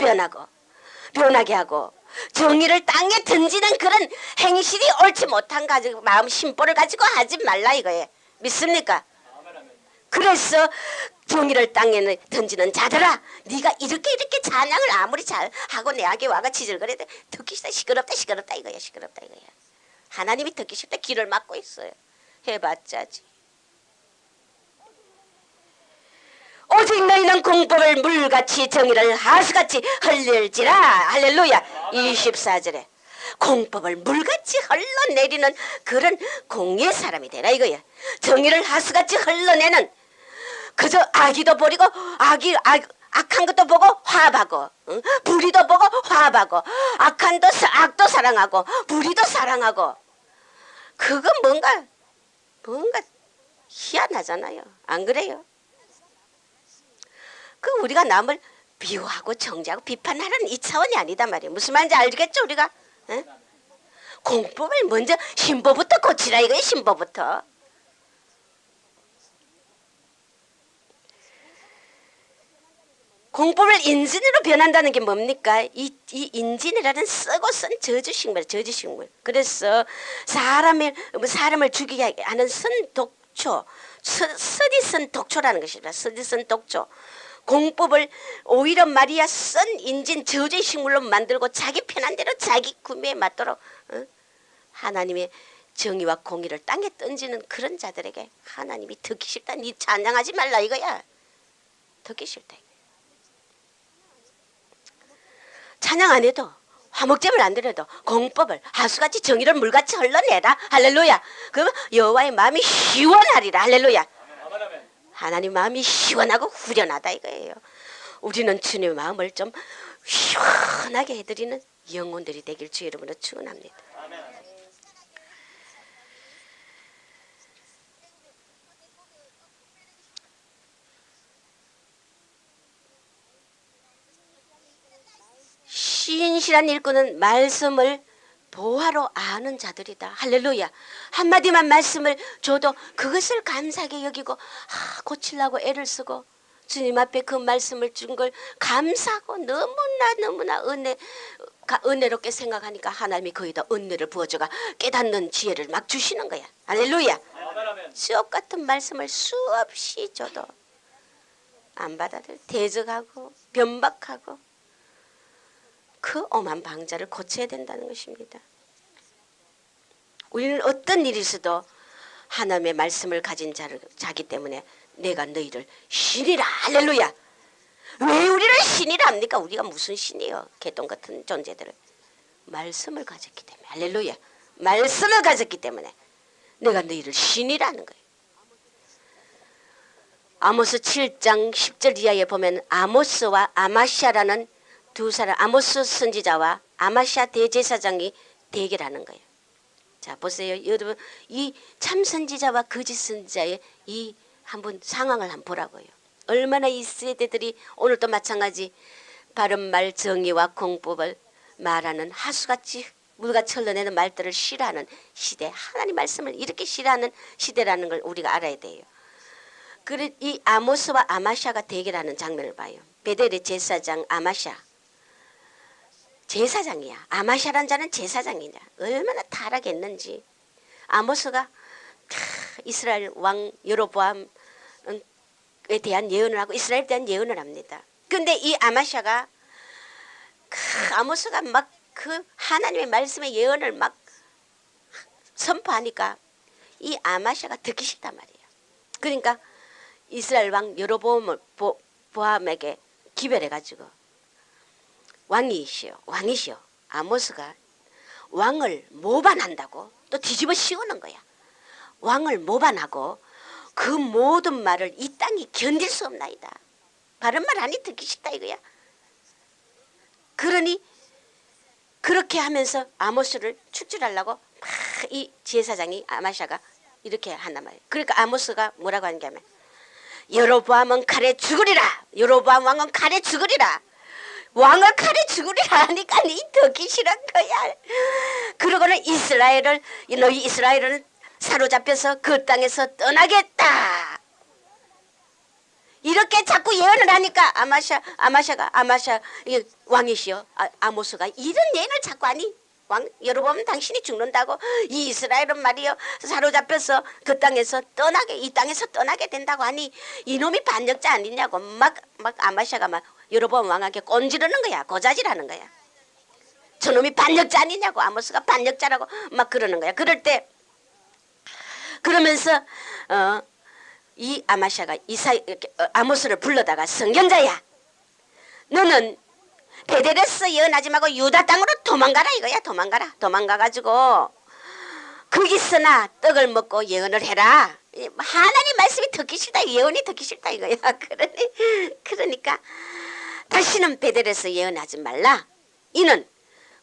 변하게 하고 정의를 땅에 던지는 그런 행실이 옳지 못한 가지고 마음 심보를 가지고 하지 말라 이거예요. 믿습니까? 그래서 정의를 땅에 던지는 자들아, 네가 이렇게 찬양을 아무리 잘하고 내게 와가 지질거려도 듣기 싫다 시끄럽다 이거야. 시끄럽다 이거야. 하나님이 듣기 싫다 귀를 막고 있어요. 해봤자지. 오직 너희는 공법을 물같이 정의를 하수같이 흘릴지라. 할렐루야. 24절에 공법을 물같이 흘러내리는 그런 공의 사람이 되라 이거야. 정의를 하수같이 흘러내는 그저 악의도 버리고 악한 것도 보고 화합하고, 응? 불의도 보고 화합하고, 악도 사랑하고 불의도 사랑하고. 그건 뭔가 희한하잖아요. 안 그래요? 그 우리가 남을 비호하고 정죄하고 비판하는 이 차원이 아니다 말이에요. 무슨 말인지 알겠죠 우리가? 응? 공법을 먼저 신보부터 고치라 이거예요. 신보부터. 공법을 인진으로 변한다는 게 뭡니까? 이 인진이라는 쓰고 쓴 저주식물. 그래서 사람을 죽이게 하는 선독초, 쓰디쓴 독초라는 것입니다. 쓰디쓴 독초. 공법을 오히려 말이야 쓴 인진 저주의 식물로 만들고 자기 편한 대로 자기 구매에 맞도록 하나님의 정의와 공의를 땅에 던지는 그런 자들에게 하나님이 듣기 싫다. 니 찬양하지 말라 이거야. 듣기 싫다. 찬양 안 해도 화목제물 안 드려도 공법을 하수같이 정의를 물같이 흘러내라. 할렐루야. 그러면 여호와의 마음이 시원하리라. 할렐루야. 하나님 마음이 시원하고 후련하다 이거예요. 우리는 주님의 마음을 좀 시원하게 해드리는 영혼들이 되길 주 이름으로 축원합니다. 신실한 일꾼은 말씀을 보화로 아는 자들이다. 할렐루야. 한마디만 말씀을 줘도 그것을 감사하게 여기고 고치려고 애를 쓰고 주님 앞에 그 말씀을 준 걸 감사하고 너무나 은혜롭게 생각하니까 하나님이 거기다 은혜를 부어줘가 깨닫는 지혜를 막 주시는 거야. 할렐루야. 수업 같은 말씀을 수없이 줘도 안 받아들 대적하고 변박하고 그 엄한 방자를 고쳐야 된다는 것입니다. 우리는 어떤 일이 있어도 하나님의 말씀을 가진 자기 때문에 내가 너희를 신이라. 할렐루야. 왜 우리를 신이라 합니까? 우리가 무슨 신이요? 개똥 같은 존재들을. 말씀을 가졌기 때문에. 할렐루야. 말씀을 가졌기 때문에 내가 너희를 신이라는 거예요. 아모스 7장 10절 이하에 보면 아모스와 아마시아라는 두 사람, 아모스 선지자와 아마시아 대제사장이 대결하는 거예요. 자, 보세요. 여러분, 이 참 선지자와 거짓 선지자의 이 한번 상황을 한번 보라고요. 얼마나 이 세대들이 오늘도 마찬가지 바른 말, 정의와 공법을 말하는 하수같이 물같이 흘러내는 말들을 싫어하는 시대, 하나님 말씀을 이렇게 싫어하는 시대라는 걸 우리가 알아야 돼요. 그래, 이 아모스와 아마샤가 대결하는 장면을 봐요. 베델의 제사장 아마샤, 제사장이야. 아마샤란 자는 제사장이냐. 얼마나 타락했는지. 아모스가 이스라엘 왕 여로보암에 대한 예언을 하고 이스라엘에 대한 예언을 합니다. 근데 이 아마샤가 아모스가 막 그 하나님의 말씀의 예언을 막 선포하니까 이 아마샤가 듣기 싫단 말이에요. 그러니까 이스라엘 왕 여로보암에게 기별해가지고 왕이시여 아모스가 왕을 모반한다고 또 뒤집어 씌우는 거야. 왕을 모반하고 그 모든 말을 이 땅이 견딜 수 없나이다. 바른 말 아니 듣기 싫다 이거야. 그러니 그렇게 하면서 아모스를 축출하려고 막 이 제사장이 아마샤가 이렇게 한단 말이에요. 그러니까 아모스가 뭐라고 하는가 하면 여로보암은 칼에 죽으리라. 여로보암 왕은 칼에 죽으리라. 왕을 칼에 죽으리라 하니까 니 듣기 싫은 거야. 그러고는 너희 이스라엘은 사로잡혀서 그 땅에서 떠나겠다. 이렇게 자꾸 예언을 하니까 아마샤가 왕이시여 아모스가 이런 예언을 자꾸 하니 왕 여로보암 당신이 죽는다고 이 이스라엘은 말이요 사로잡혀서 그 땅에서 이 땅에서 떠나게 된다고 하니 이놈이 반역자 아니냐고 막 아마샤가 막 여로보암 왕에게 꼰지르는 거야. 고자질하는 거야. 저놈이 반역자 아니냐고 아모스가 반역자라고 막 그러는 거야. 그럴 때 그러면서 이 아마샤가 아모스를 불러다가 선견자야 너는 베델에서 예언하지 말고 유다 땅으로 도망가라 이거야. 도망가가지고 거기서나 떡을 먹고 예언을 해라. 하나님 말씀이 듣기 싫다. 예언이 듣기 싫다 이거야. 그러니까 다시는 베델에서 예언하지 말라. 이는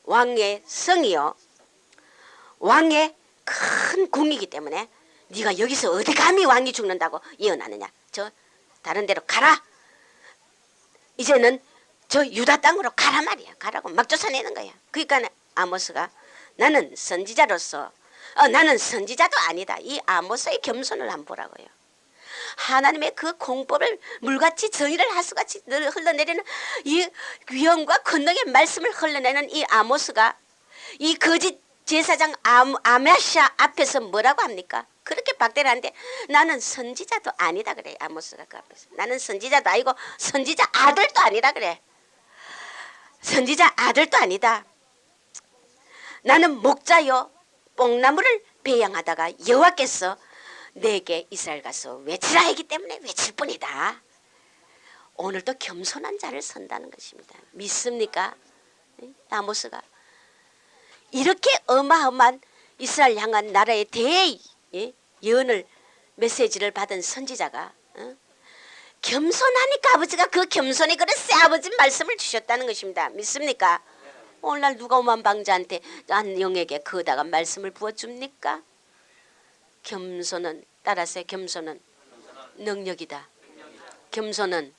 왕의 성이요 왕의 큰 궁이기 때문에 네가 여기서 어디 감히 왕이 죽는다고 예언하느냐. 저 다른 데로 가라. 이제는 저 유다 땅으로 가라 말이야. 가라고 막 쫓아내는 거야. 그러니까 아모스가 나는 선지자로서 나는 선지자도 아니다. 이 아모스의 겸손을 한번 보라고요. 하나님의 그 공법을 물같이 정의를 하수같이 흘러내리는 이 위엄과 권능의 말씀을 흘러내는 이 아모스가 이 거짓 제사장 아마샤 앞에서 뭐라고 합니까? 그렇게 박대를 하는데 나는 선지자도 아니다 그래. 아모스가 그 앞에서 나는 선지자도 아니고 선지자 아들도 아니라 그래. 선지자 아들도 아니다. 나는 목자요 뽕나무를 배양하다가 여호와께서 내게 이스라엘 가서 외치라 하기 때문에 외칠 뿐이다. 오늘도 겸손한 자를 선다는 것입니다. 믿습니까? 아모스가 이렇게 어마어마한 이스라엘 향한 나라의 대예언을 메시지를 받은 선지자가 겸손하니까 아버지가 그 겸손의 그릇에 아버지 말씀을 주셨다는 것입니다. 믿습니까? 오늘날 누가 오만방자한테 한 영에게 거다가 말씀을 부어줍니까? 겸손은 따라서 겸손은 능력이다. 겸손은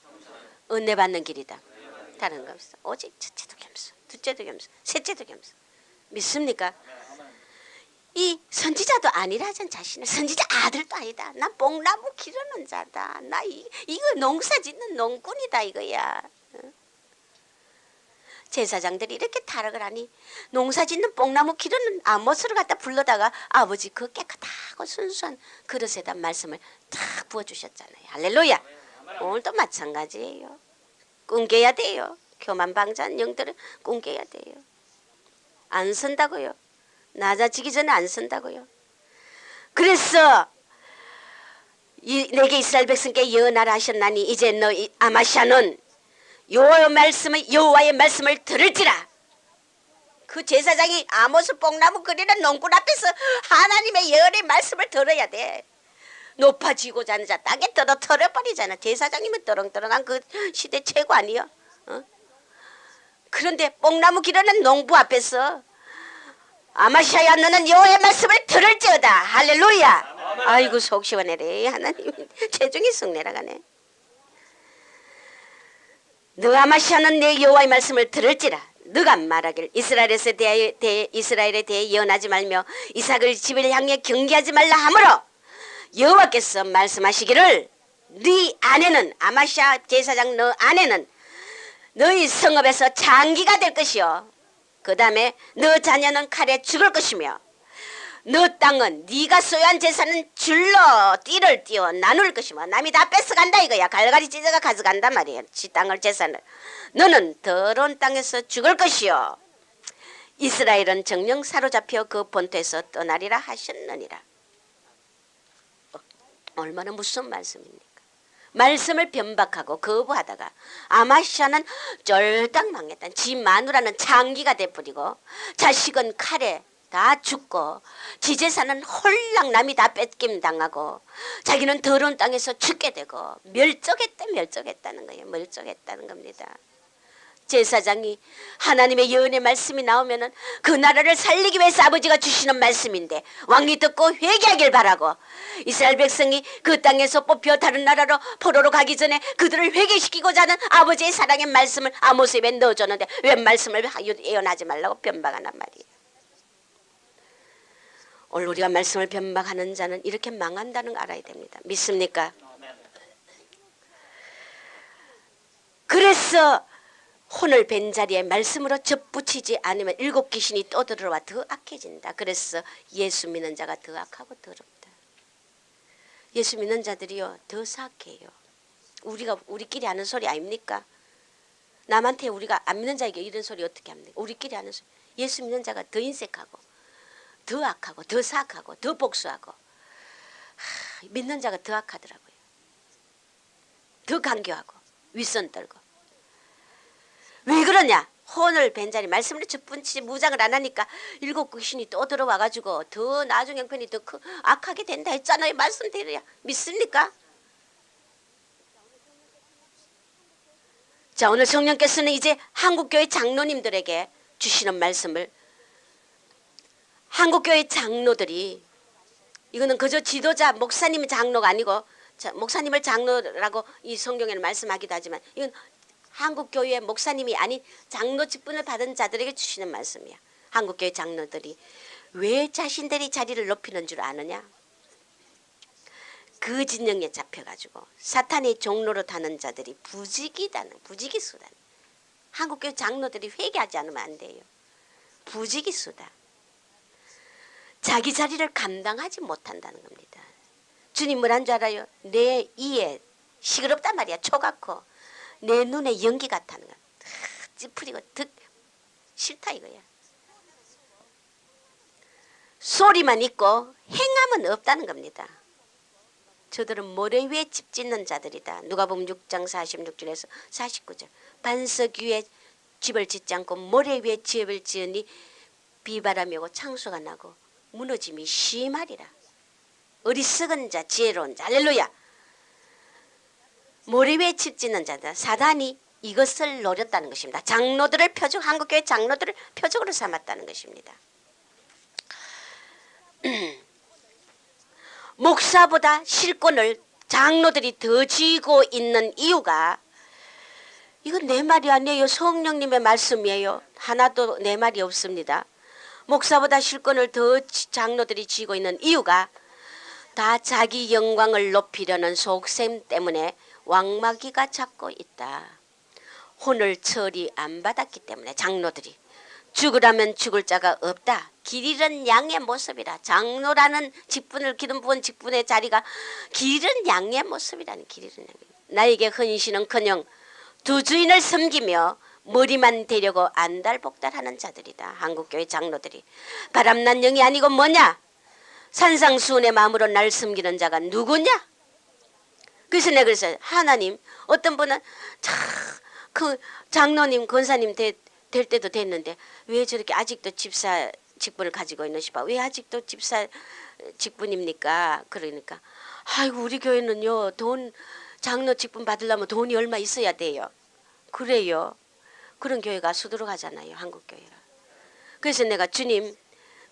은혜 받는 길이다. 다른 거 없어. 오직 첫째도 겸손, 둘째도 겸손, 셋째도 겸손. 믿습니까? 이 선지자도 아니라전 자신은 선지자 아들도 아니다. 나 뽕나무 기르는 자다. 나 이거 농사 짓는 농꾼이다 이거야. 제사장들이 이렇게 타락을 하니 농사 짓는 뽕나무 기르는 아모스를 갖다 불러다가 아버지 그 깨끗하고 순수한 그릇에다 말씀을 탁 부어주셨잖아요. 할렐루야. 오늘도 마찬가지예요. 꿍개야 돼요. 교만방자한 영들은 꿍개야 돼요. 안 선다고요. 낮아지기 전에 안 쓴다고요. 그래서 내게 이스라엘 백성께 예언하라 하셨나니 이제 너 아마샤는 여호와의 말씀을 들을지라. 그 제사장이 아모스 뽕나무 그리는 농굴 앞에서 하나님의 예언의 말씀을 들어야 돼. 높아지고자 하는 자 땅에 떨어버리잖아. 제사장이면 떠렁떠렁한 그 시대 최고 아니요? 그런데 뽕나무 기르는 농부 앞에서 아마샤야 너는 여호와의 말씀을 들을지어다. 할렐루야. 아이고 속 시원해래. 하나님 체중이 쑥 내려가네. 너 아마샤는 내 여호와의 말씀을 들을지라. 너가 말하길 이스라엘에 대해 예언하지 말며 이삭을 집을 향해 경계하지 말라 하므로 여호와께서 말씀하시기를 네 아내는 아마샤 제사장 너 아내는 너희 성읍에서 장기가 될 것이요 그 다음에 너 자녀는 칼에 죽을 것이며 너 땅은 네가 소유한 재산은 줄로 띠를 띄워 나눌 것이며 남이 다 뺏어간다 이거야. 갈갈이 찢어가 가져간단 말이야. 지 땅을 재산을. 너는 더러운 땅에서 죽을 것이요 이스라엘은 정령 사로잡혀 그 본토에서 떠나리라 하셨느니라. 얼마나 무슨 말씀입니까? 말씀을 변박하고 거부하다가 아마샤는 쫄딱 망했다. 지 마누라는 장기가 돼버리고 자식은 칼에 다 죽고 지 재산은 홀랑 남이 다 뺏김 당하고 자기는 더러운 땅에서 죽게 되고 멸종했다는 거예요. 멸종했다는 겁니다. 제사장이 하나님의 예언의 말씀이 나오면은 그 나라를 살리기 위해서 아버지가 주시는 말씀인데 왕이 듣고 회개하길 바라고 이스라엘 백성이 그 땅에서 뽑혀 다른 나라로 포로로 가기 전에 그들을 회개시키고자 하는 아버지의 사랑의 말씀을 아모스 입에 넣어줬는데 왜 말씀을 예언하지 말라고 변박하란 말이에요. 오늘 우리가 말씀을 변박하는 자는 이렇게 망한다는 걸 알아야 됩니다. 믿습니까? 그래서 혼을 벤 자리에 말씀으로 접붙이지 않으면 일곱 귀신이 또 들어와 더 악해진다. 그래서 예수 믿는 자가 더 악하고 더럽다. 예수 믿는 자들이요 더 사악해요. 우리끼리 하는 소리 아닙니까? 남한테 우리가 안 믿는 자에게 이런 소리 어떻게 합니까? 우리끼리 하는 소리. 예수 믿는 자가 더 인색하고 더 악하고 더 사악하고 더 복수하고 믿는 자가 더 악하더라고요. 더 강교하고 윗선 떨고. 왜 그러냐? 혼을 벤 자리 말씀으로 접붙이지 무장을 안 하니까 일곱 귀신이 또 들어와가지고 더 나중 형편이 더 악하게 된다 했잖아요. 말씀드려야 믿습니까? 자, 오늘 성령께서는 이제 한국교회 장로님들에게 주시는 말씀을 한국교회 장로들이 이거는 그저 지도자 목사님이 장로가 아니고 목사님을 장로라고 이 성경에는 말씀하기도 하지만 이건 한국교회 목사님이 아닌 장로 직분을 받은 자들에게 주시는 말씀이야. 한국교회 장로들이 왜 자신들이 자리를 높이는 줄 아느냐? 그 진영에 잡혀가지고 사탄의 종로로 타는 자들이 부지기수다. 한국교회 장로들이 회개하지 않으면 안 돼요. 부지기수다. 자기 자리를 감당하지 못한다는 겁니다. 주님 뭐란 줄 알아요? 내 이에 시끄럽단 말이야. 초각코. 내 눈에 연기 같다는 거야. 찌푸리고 싫다 이거야. 소리만 있고 행함은 없다는 겁니다. 저들은 모래 위에 집 짓는 자들이다. 누가복음 6장 46절에서 49절. 반석 위에 집을 짓지 않고 모래 위에 집을 지으니 비바람이 오고 창수가 나고 무너짐이 심하리라. 어리석은 자 지혜로운 자. 할렐루야. 모래 위에 집 짓는 자다. 사단이 이것을 노렸다는 것입니다. 장로들을 한국교회 장로들을 표적으로 삼았다는 것입니다. 목사보다 실권을 장로들이 더 쥐고 있는 이유가 이건 내 말이 아니에요. 성령님의 말씀이에요. 하나도 내 말이 없습니다. 목사보다 실권을 더 장로들이 쥐고 있는 이유가 다 자기 영광을 높이려는 속셈 때문에 왕마귀가 잡고 있다. 혼을 처리 안 받았기 때문에 장로들이 죽으라면 죽을 자가 없다. 길 잃은 양의 모습이라. 장로라는 직분을 기름 부은 직분의 자리가 길 잃은 양의 모습이라는 길 잃은 양. 나에게 헌신은커녕 두 주인을 섬기며 머리만 대려고 안달복달하는 자들이다. 한국교회 장로들이. 바람난 영이 아니고 뭐냐? 산상수훈의 마음으로 날 섬기는 자가 누구냐? 그래서 내가 그랬어요. 하나님, 어떤 분은 그 장로님 권사님 될 때도 됐는데 왜 저렇게 아직도 집사 직분을 가지고 있는 싶어. 왜 아직도 집사 직분입니까? 그러니까 아이고 우리 교회는요 돈 장로 직분 받으려면 돈이 얼마 있어야 돼요. 그래요. 그런 교회가 수두룩하잖아요. 한국 교회가. 그래서 내가 주님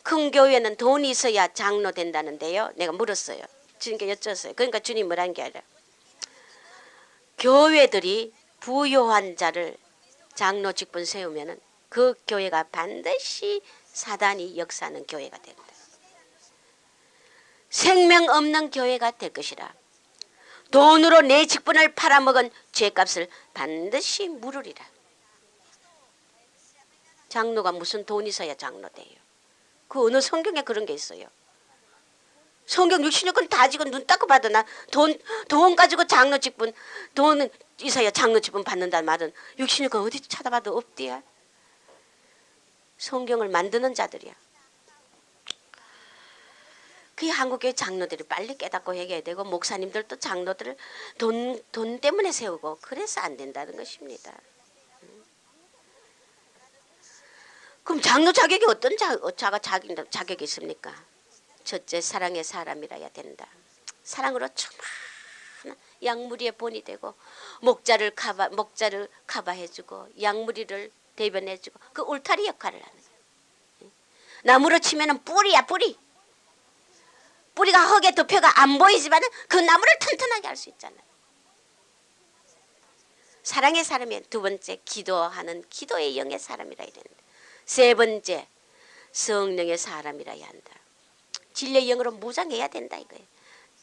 큰 교회는 돈이 있어야 장로 된다는데요. 내가 물었어요. 주님께 여쭈었어요. 그러니까 주님 뭐라는 게 아니라 교회들이 부요한 자를 장로 직분 세우면은 그 교회가 반드시 사단이 역사하는 교회가 된다. 생명 없는 교회가 될 것이라. 돈으로 내 직분을 팔아먹은 죄값을 반드시 물으리라. 장로가 무슨 돈이 있어야 장로 돼요. 그 어느 성경에 그런 게 있어요. 성경 66권 다 지고 눈 닦고 봐도 나 돈 가지고 장로 직분 돈 있어야 장로 직분 받는다는 말은 66권 어디 찾아봐도 없디야. 성경을 만드는 자들이야. 그 한국교회 장로들이 빨리 깨닫고 얘기해야 되고 목사님들도 장로들을 돈 때문에 세우고 그래서 안 된다는 것입니다. 그럼 장로 자격이 어떤 자격이 있습니까? 첫째 사랑의 사람이라야 된다. 사랑으로 충만한 양무리의 본이 되고 목자를 커버해주고 양무리를 대변해주고 그 울타리 역할을 하는 거예요. 나무로 치면은 뿌리야 뿌리. 뿌리가 흙에 덮여가 안 보이지만 그 나무를 튼튼하게 할 수 있잖아요. 사랑의 사람이 두 번째 기도하는 기도의 영의 사람이라야 된다. 세 번째 성령의 사람이라야 한다. 진리의 영으로 무장해야 된다 이거예요.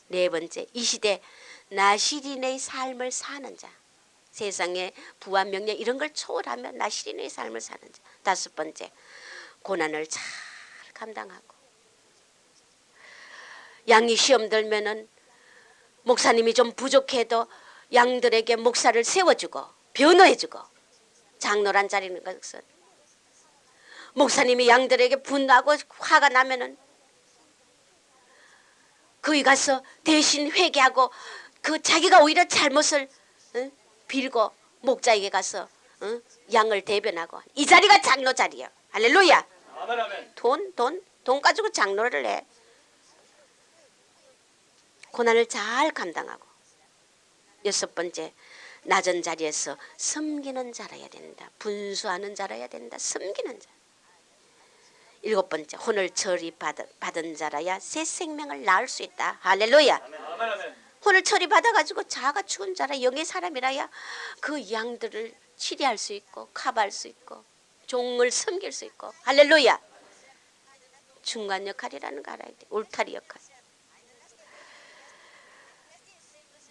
네 번째 이 시대 나시린의 삶을 사는 자. 세상의 부와 명예 이런 걸 초월하며 나시린의 삶을 사는 자. 다섯 번째 고난을 잘 감당하고 양이 시험 들면은 목사님이 좀 부족해도 양들에게 목사를 세워주고 변호해주고 장로란 자리는 것은 목사님이 양들에게 분하고 화가 나면은 거기 가서 대신 회개하고 그 자기가 오히려 잘못을 빌고 목자에게 가서 양을 대변하고 이 자리가 장로 자리야. 할렐루야. 돈 가지고 장로를 해. 고난을 잘 감당하고 여섯 번째 낮은 자리에서 섬기는 자라야 된다. 분수하는 자라야 된다. 섬기는 자. 일곱 번째 혼을 처리받은 자라야 새 생명을 낳을 수 있다. 할렐루야. 혼을 처리받아가지고 자아가 죽은 자라 영의 사람이라야 그 양들을 치리할 수 있고 커버할 수 있고 종을 섬길 수 있고 할렐루야. 중간 역할이라는 거 알아야 돼. 울타리 역할.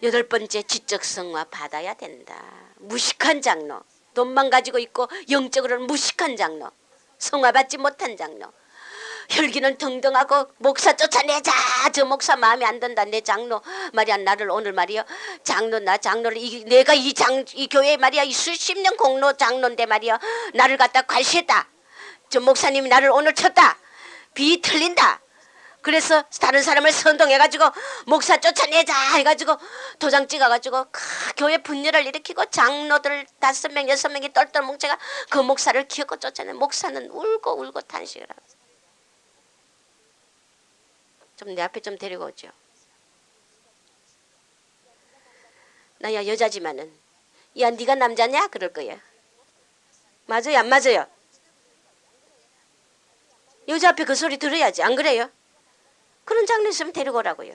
여덟 번째 지적성화 받아야 된다. 무식한 장로. 돈만 가지고 있고 영적으로는 무식한 장로. 성화받지 못한 장로. 혈기는 등등하고 목사 쫓아내자. 저 목사 마음에 안 든다. 내 장로 말이야 나를 오늘 말이야 장로 나 장로를 내가 이 교회 말이야 이 수십 년 공로 장로인데 말이야 나를 갖다 괄시했다. 저 목사님이 나를 오늘 쳤다. 비 틀린다. 그래서 다른 사람을 선동해가지고 목사 쫓아내자 해가지고 도장 찍어가지고 교회 분열을 일으키고 장로들 5명 6명이 똘똘 뭉쳐가 그 목사를 기어코 쫓아내. 목사는 울고 탄식을 하고. 좀 내 앞에 좀 데리고 오죠. 나야 여자지만은 야 네가 남자냐? 그럴 거야. 맞아요 안 맞아요? 여자 앞에 그 소리 들어야지. 안 그래요? 그런 장르 있으면 데리고 오라고요.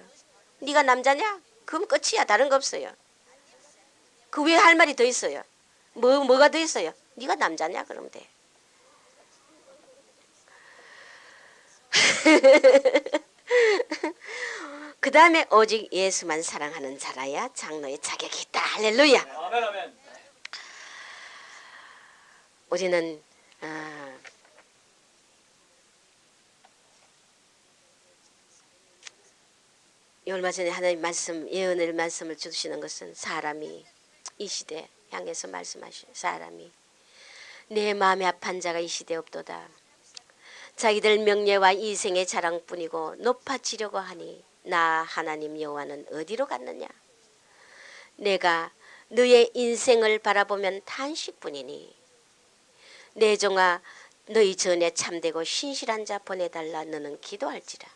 네가 남자냐? 그럼 끝이야. 다른 거 없어요. 그 위에 할 말이 더 있어요. 뭐가 더 있어요? 네가 남자냐? 그러면 돼. 그 다음에 오직 예수만 사랑하는 자라야 장로의 자격이 있다. 할렐루야. 아멘. 우리는 얼마 전에 하나님 말씀 예언의 말씀을 주시는 것은 사람이 이 시대 향해서 말씀하시는 사람이 내 마음에 아픈 자가 이 시대에 없도다. 자기들 명예와 이생의 자랑뿐이고 높아지려고 하니 나 하나님 여호와는 어디로 갔느냐. 내가 너의 인생을 바라보면 탄식뿐이니 내 종아 너희 전에 참되고 신실한 자 보내달라. 너는 기도할지라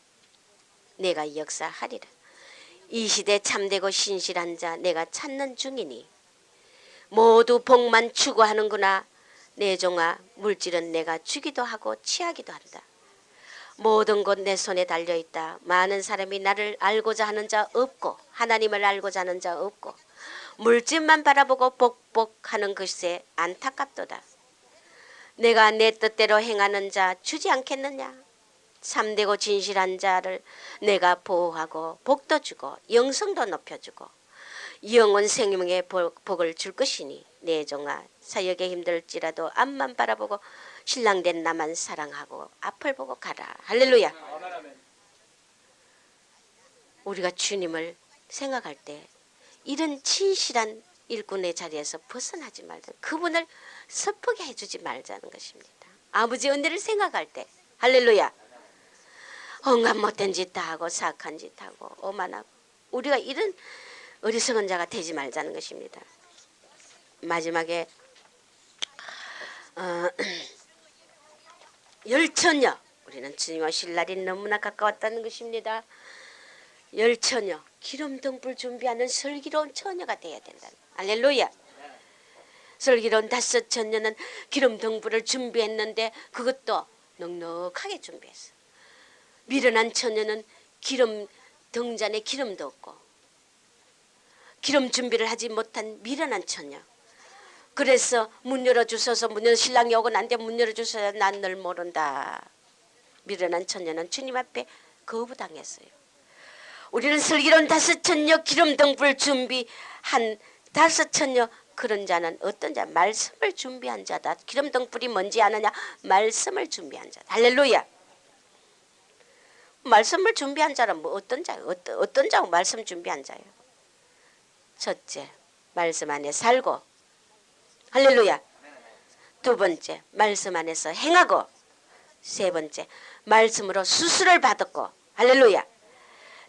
내가 역사하리라. 이 시대 참되고 신실한 자 내가 찾는 중이니 모두 복만 추구하는구나. 내 종아 물질은 내가 주기도 하고 취하기도 한다. 모든 것 내 손에 달려있다. 많은 사람이 나를 알고자 하는 자 없고 하나님을 알고자 하는 자 없고 물질만 바라보고 복복하는 것에 안타깝도다. 내가 내 뜻대로 행하는 자 주지 않겠느냐. 참되고 진실한 자를 내가 보호하고 복도 주고 영성도 높여주고 영원 생명의 복을 줄 것이니 내 종아 사역에 힘들지라도 앞만 바라보고 신랑된 나만 사랑하고 앞을 보고 가라. 할렐루야. 우리가 주님을 생각할 때 이런 진실한 일꾼의 자리에서 벗어나지 말자. 그분을 섭하게 해주지 말자는 것입니다. 아버지 은혜를 생각할 때 할렐루야. 온갖 못된 짓 다 하고 사악한 짓 하고 오만하고 우리가 이런 어리석은 자가 되지 말자는 것입니다. 마지막에 열처녀. 우리는 주님 오실 날이 너무나 가까웠다는 것입니다. 열처녀. 기름 등불 준비하는 슬기로운 처녀가 되어야 된다. 할렐루야. 슬기로운 다섯 처녀는 기름 등불을 준비했는데 그것도 넉넉하게 준비했어. 미련한 처녀는 기름 등잔에 기름도 없고 기름 준비를 하지 못한 미련한 처녀. 그래서 문 열어주소서. 신랑이 오고 난데 문 열어주소서. 난 널 모른다. 미련한 처녀는 주님 앞에 거부당했어요. 우리는 슬기로운 다섯 처녀 기름 등불 준비한 다섯 처녀. 그런 자는 어떤 자? 말씀을 준비한 자다. 기름 등불이 뭔지 아느냐? 말씀을 준비한 자다. 할렐루야. 말씀을 준비한 자는 뭐 어떤 자예요? 어떤 자고 말씀 준비한 자예요? 첫째, 말씀 안에 살고. 할렐루야. 두 번째, 말씀 안에서 행하고. 세 번째, 말씀으로 수술을 받았고. 할렐루야.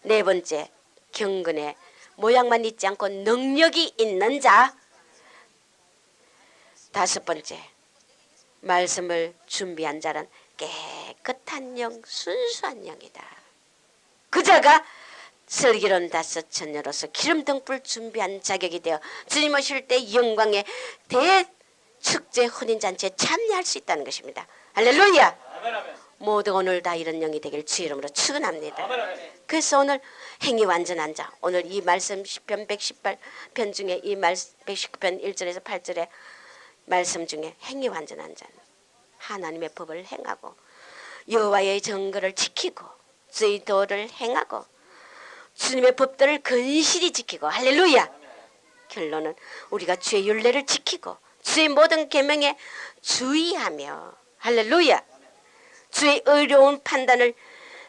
네 번째, 경건의 모양만 있지 않고 능력이 있는 자. 다섯 번째, 말씀을 준비한 자는 깨끗한 영, 순수한 영이다. 그 자가 슬기로운 다섯 처녀로서 기름 등불 준비한 자격이 되어 주님 오실 때 영광의 대축제 혼인잔치에 참여할 수 있다는 것입니다. 할렐루야. 모두 오늘 다 이런 영이 되길 주 이름으로 축원합니다. 그래서 오늘 행위 완전한 자, 오늘 이 말씀 10편 118편 중에 이 119편 1절에서 8절에 말씀 중에 행위 완전한 자는 하나님의 법을 행하고 여호와의 정거를 지키고 주의 도를 행하고 주님의 법들을 근실히 지키고. 할렐루야. 결론은 우리가 주의 율례를 지키고 주의 모든 계명에 주의하며. 할렐루야. 주의 의로운 판단을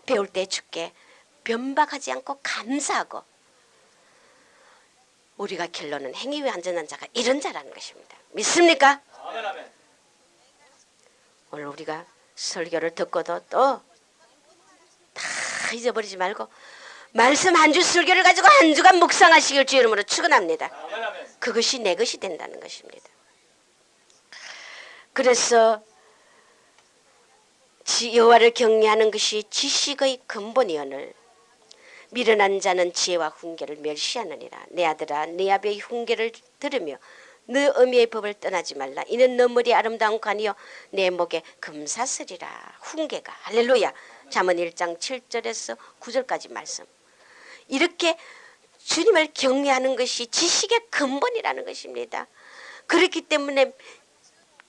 배울 때 주께 변박하지 않고 감사하고. 우리가 결론은 행위 완전한 자가 이런 자라는 것입니다. 믿습니까? 오늘 우리가 설교를 듣고도 또 다 잊어버리지 말고 말씀 한 주 설교를 가지고 한 주간 묵상하시길 주 이름으로 축원합니다. 그것이 내 것이 된다는 것입니다. 그래서 여호와를 경외하는 것이 지식의 근본이오늘 미련한 자는 지혜와 훈계를 멸시하느니라. 내 아들아 내 아비의 훈계를 들으며 너 어미의 법을 떠나지 말라. 이는 너 머리 아름다운 관이요 내 목에 금사슬이라. 훈계가. 할렐루야. 잠언 1장 7절에서 9절까지 말씀. 이렇게 주님을 경외하는 것이 지식의 근본이라는 것입니다. 그렇기 때문에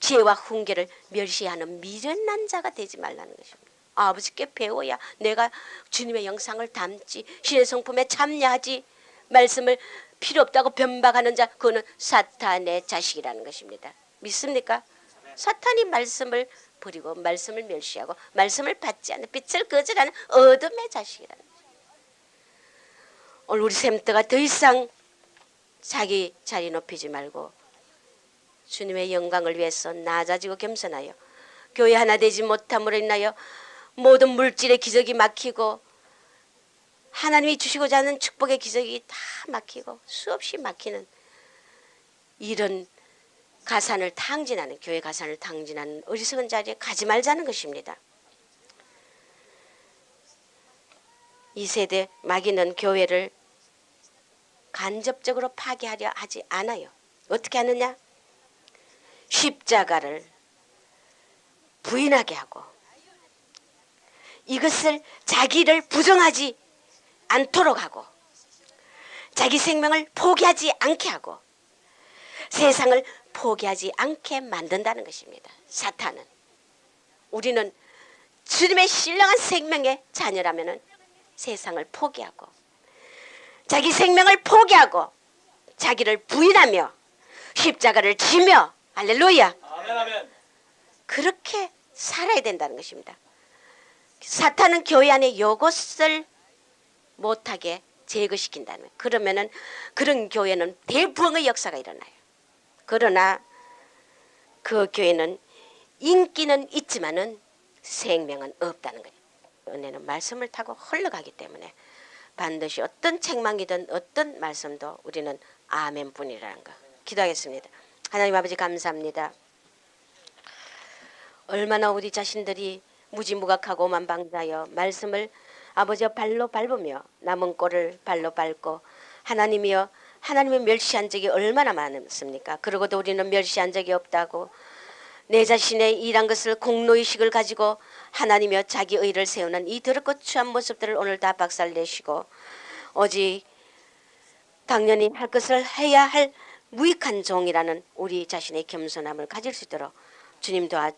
지혜와 훈계를 멸시하는 미련한 자가 되지 말라는 것입니다. 아버지께 배워야 내가 주님의 영상을 담지, 신의 성품에 참여하지. 말씀을 필요 없다고 변박하는 자, 그거는 사탄의 자식이라는 것입니다. 믿습니까? 사탄이 말씀을 버리고 말씀을 멸시하고 말씀을 받지 않는 빛을 거절하는 어둠의 자식이라는 것입니다. 오늘 우리 샘터가 더 이상 자기 자리 높이지 말고 주님의 영광을 위해서 낮아지고 겸손하여 교회 하나 되지 못함으로 인하여 모든 물질의 기적이 막히고 하나님이 주시고자 하는 축복의 기적이 다 막히고 수없이 막히는 이런 가산을 탕진하는 교회 가산을 탕진하는 어리석은 자리에 가지 말자는 것입니다. 이 세대 마귀는 교회를 간접적으로 파괴하려 하지 않아요. 어떻게 하느냐? 십자가를 부인하게 하고 이것을 자기를 부정하지 않도록 하고 자기 생명을 포기하지 않게 하고 세상을 포기하지 않게 만든다는 것입니다. 사탄은. 우리는 주님의 신령한 생명의 자녀라면 세상을 포기하고 자기 생명을 포기하고 자기를 부인하며 십자가를 지며 할렐루야 아멘, 아멘. 그렇게 살아야 된다는 것입니다. 사탄은 교회 안에 이것을 못하게 제거시킨다는 거예요. 그러면은 그런 교회는 대부흥의 역사가 일어나요. 그러나 그 교회는 인기는 있지만은 생명은 없다는 거예요. 은혜는 말씀을 타고 흘러가기 때문에 반드시 어떤 책망이든 어떤 말씀도 우리는 아멘뿐이라는 거. 기도하겠습니다. 하나님 아버지 감사합니다. 얼마나 우리 자신들이 무지무각하고 만방자여 말씀을 아버지의 발로 밟으며 남은 꼴을 발로 밟고 하나님이여 하나님을 멸시한 적이 얼마나 많습니까? 그러고도 우리는 멸시한 적이 없다고 내 자신의 일한 것을 공로의식을 가지고 하나님이여 자기 의를 세우는 이 더럽고 추한 모습들을 오늘 다 박살내시고 오직 당연히 할 것을 해야 할 무익한 종이라는 우리 자신의 겸손함을 가질 수 있도록 주님 도와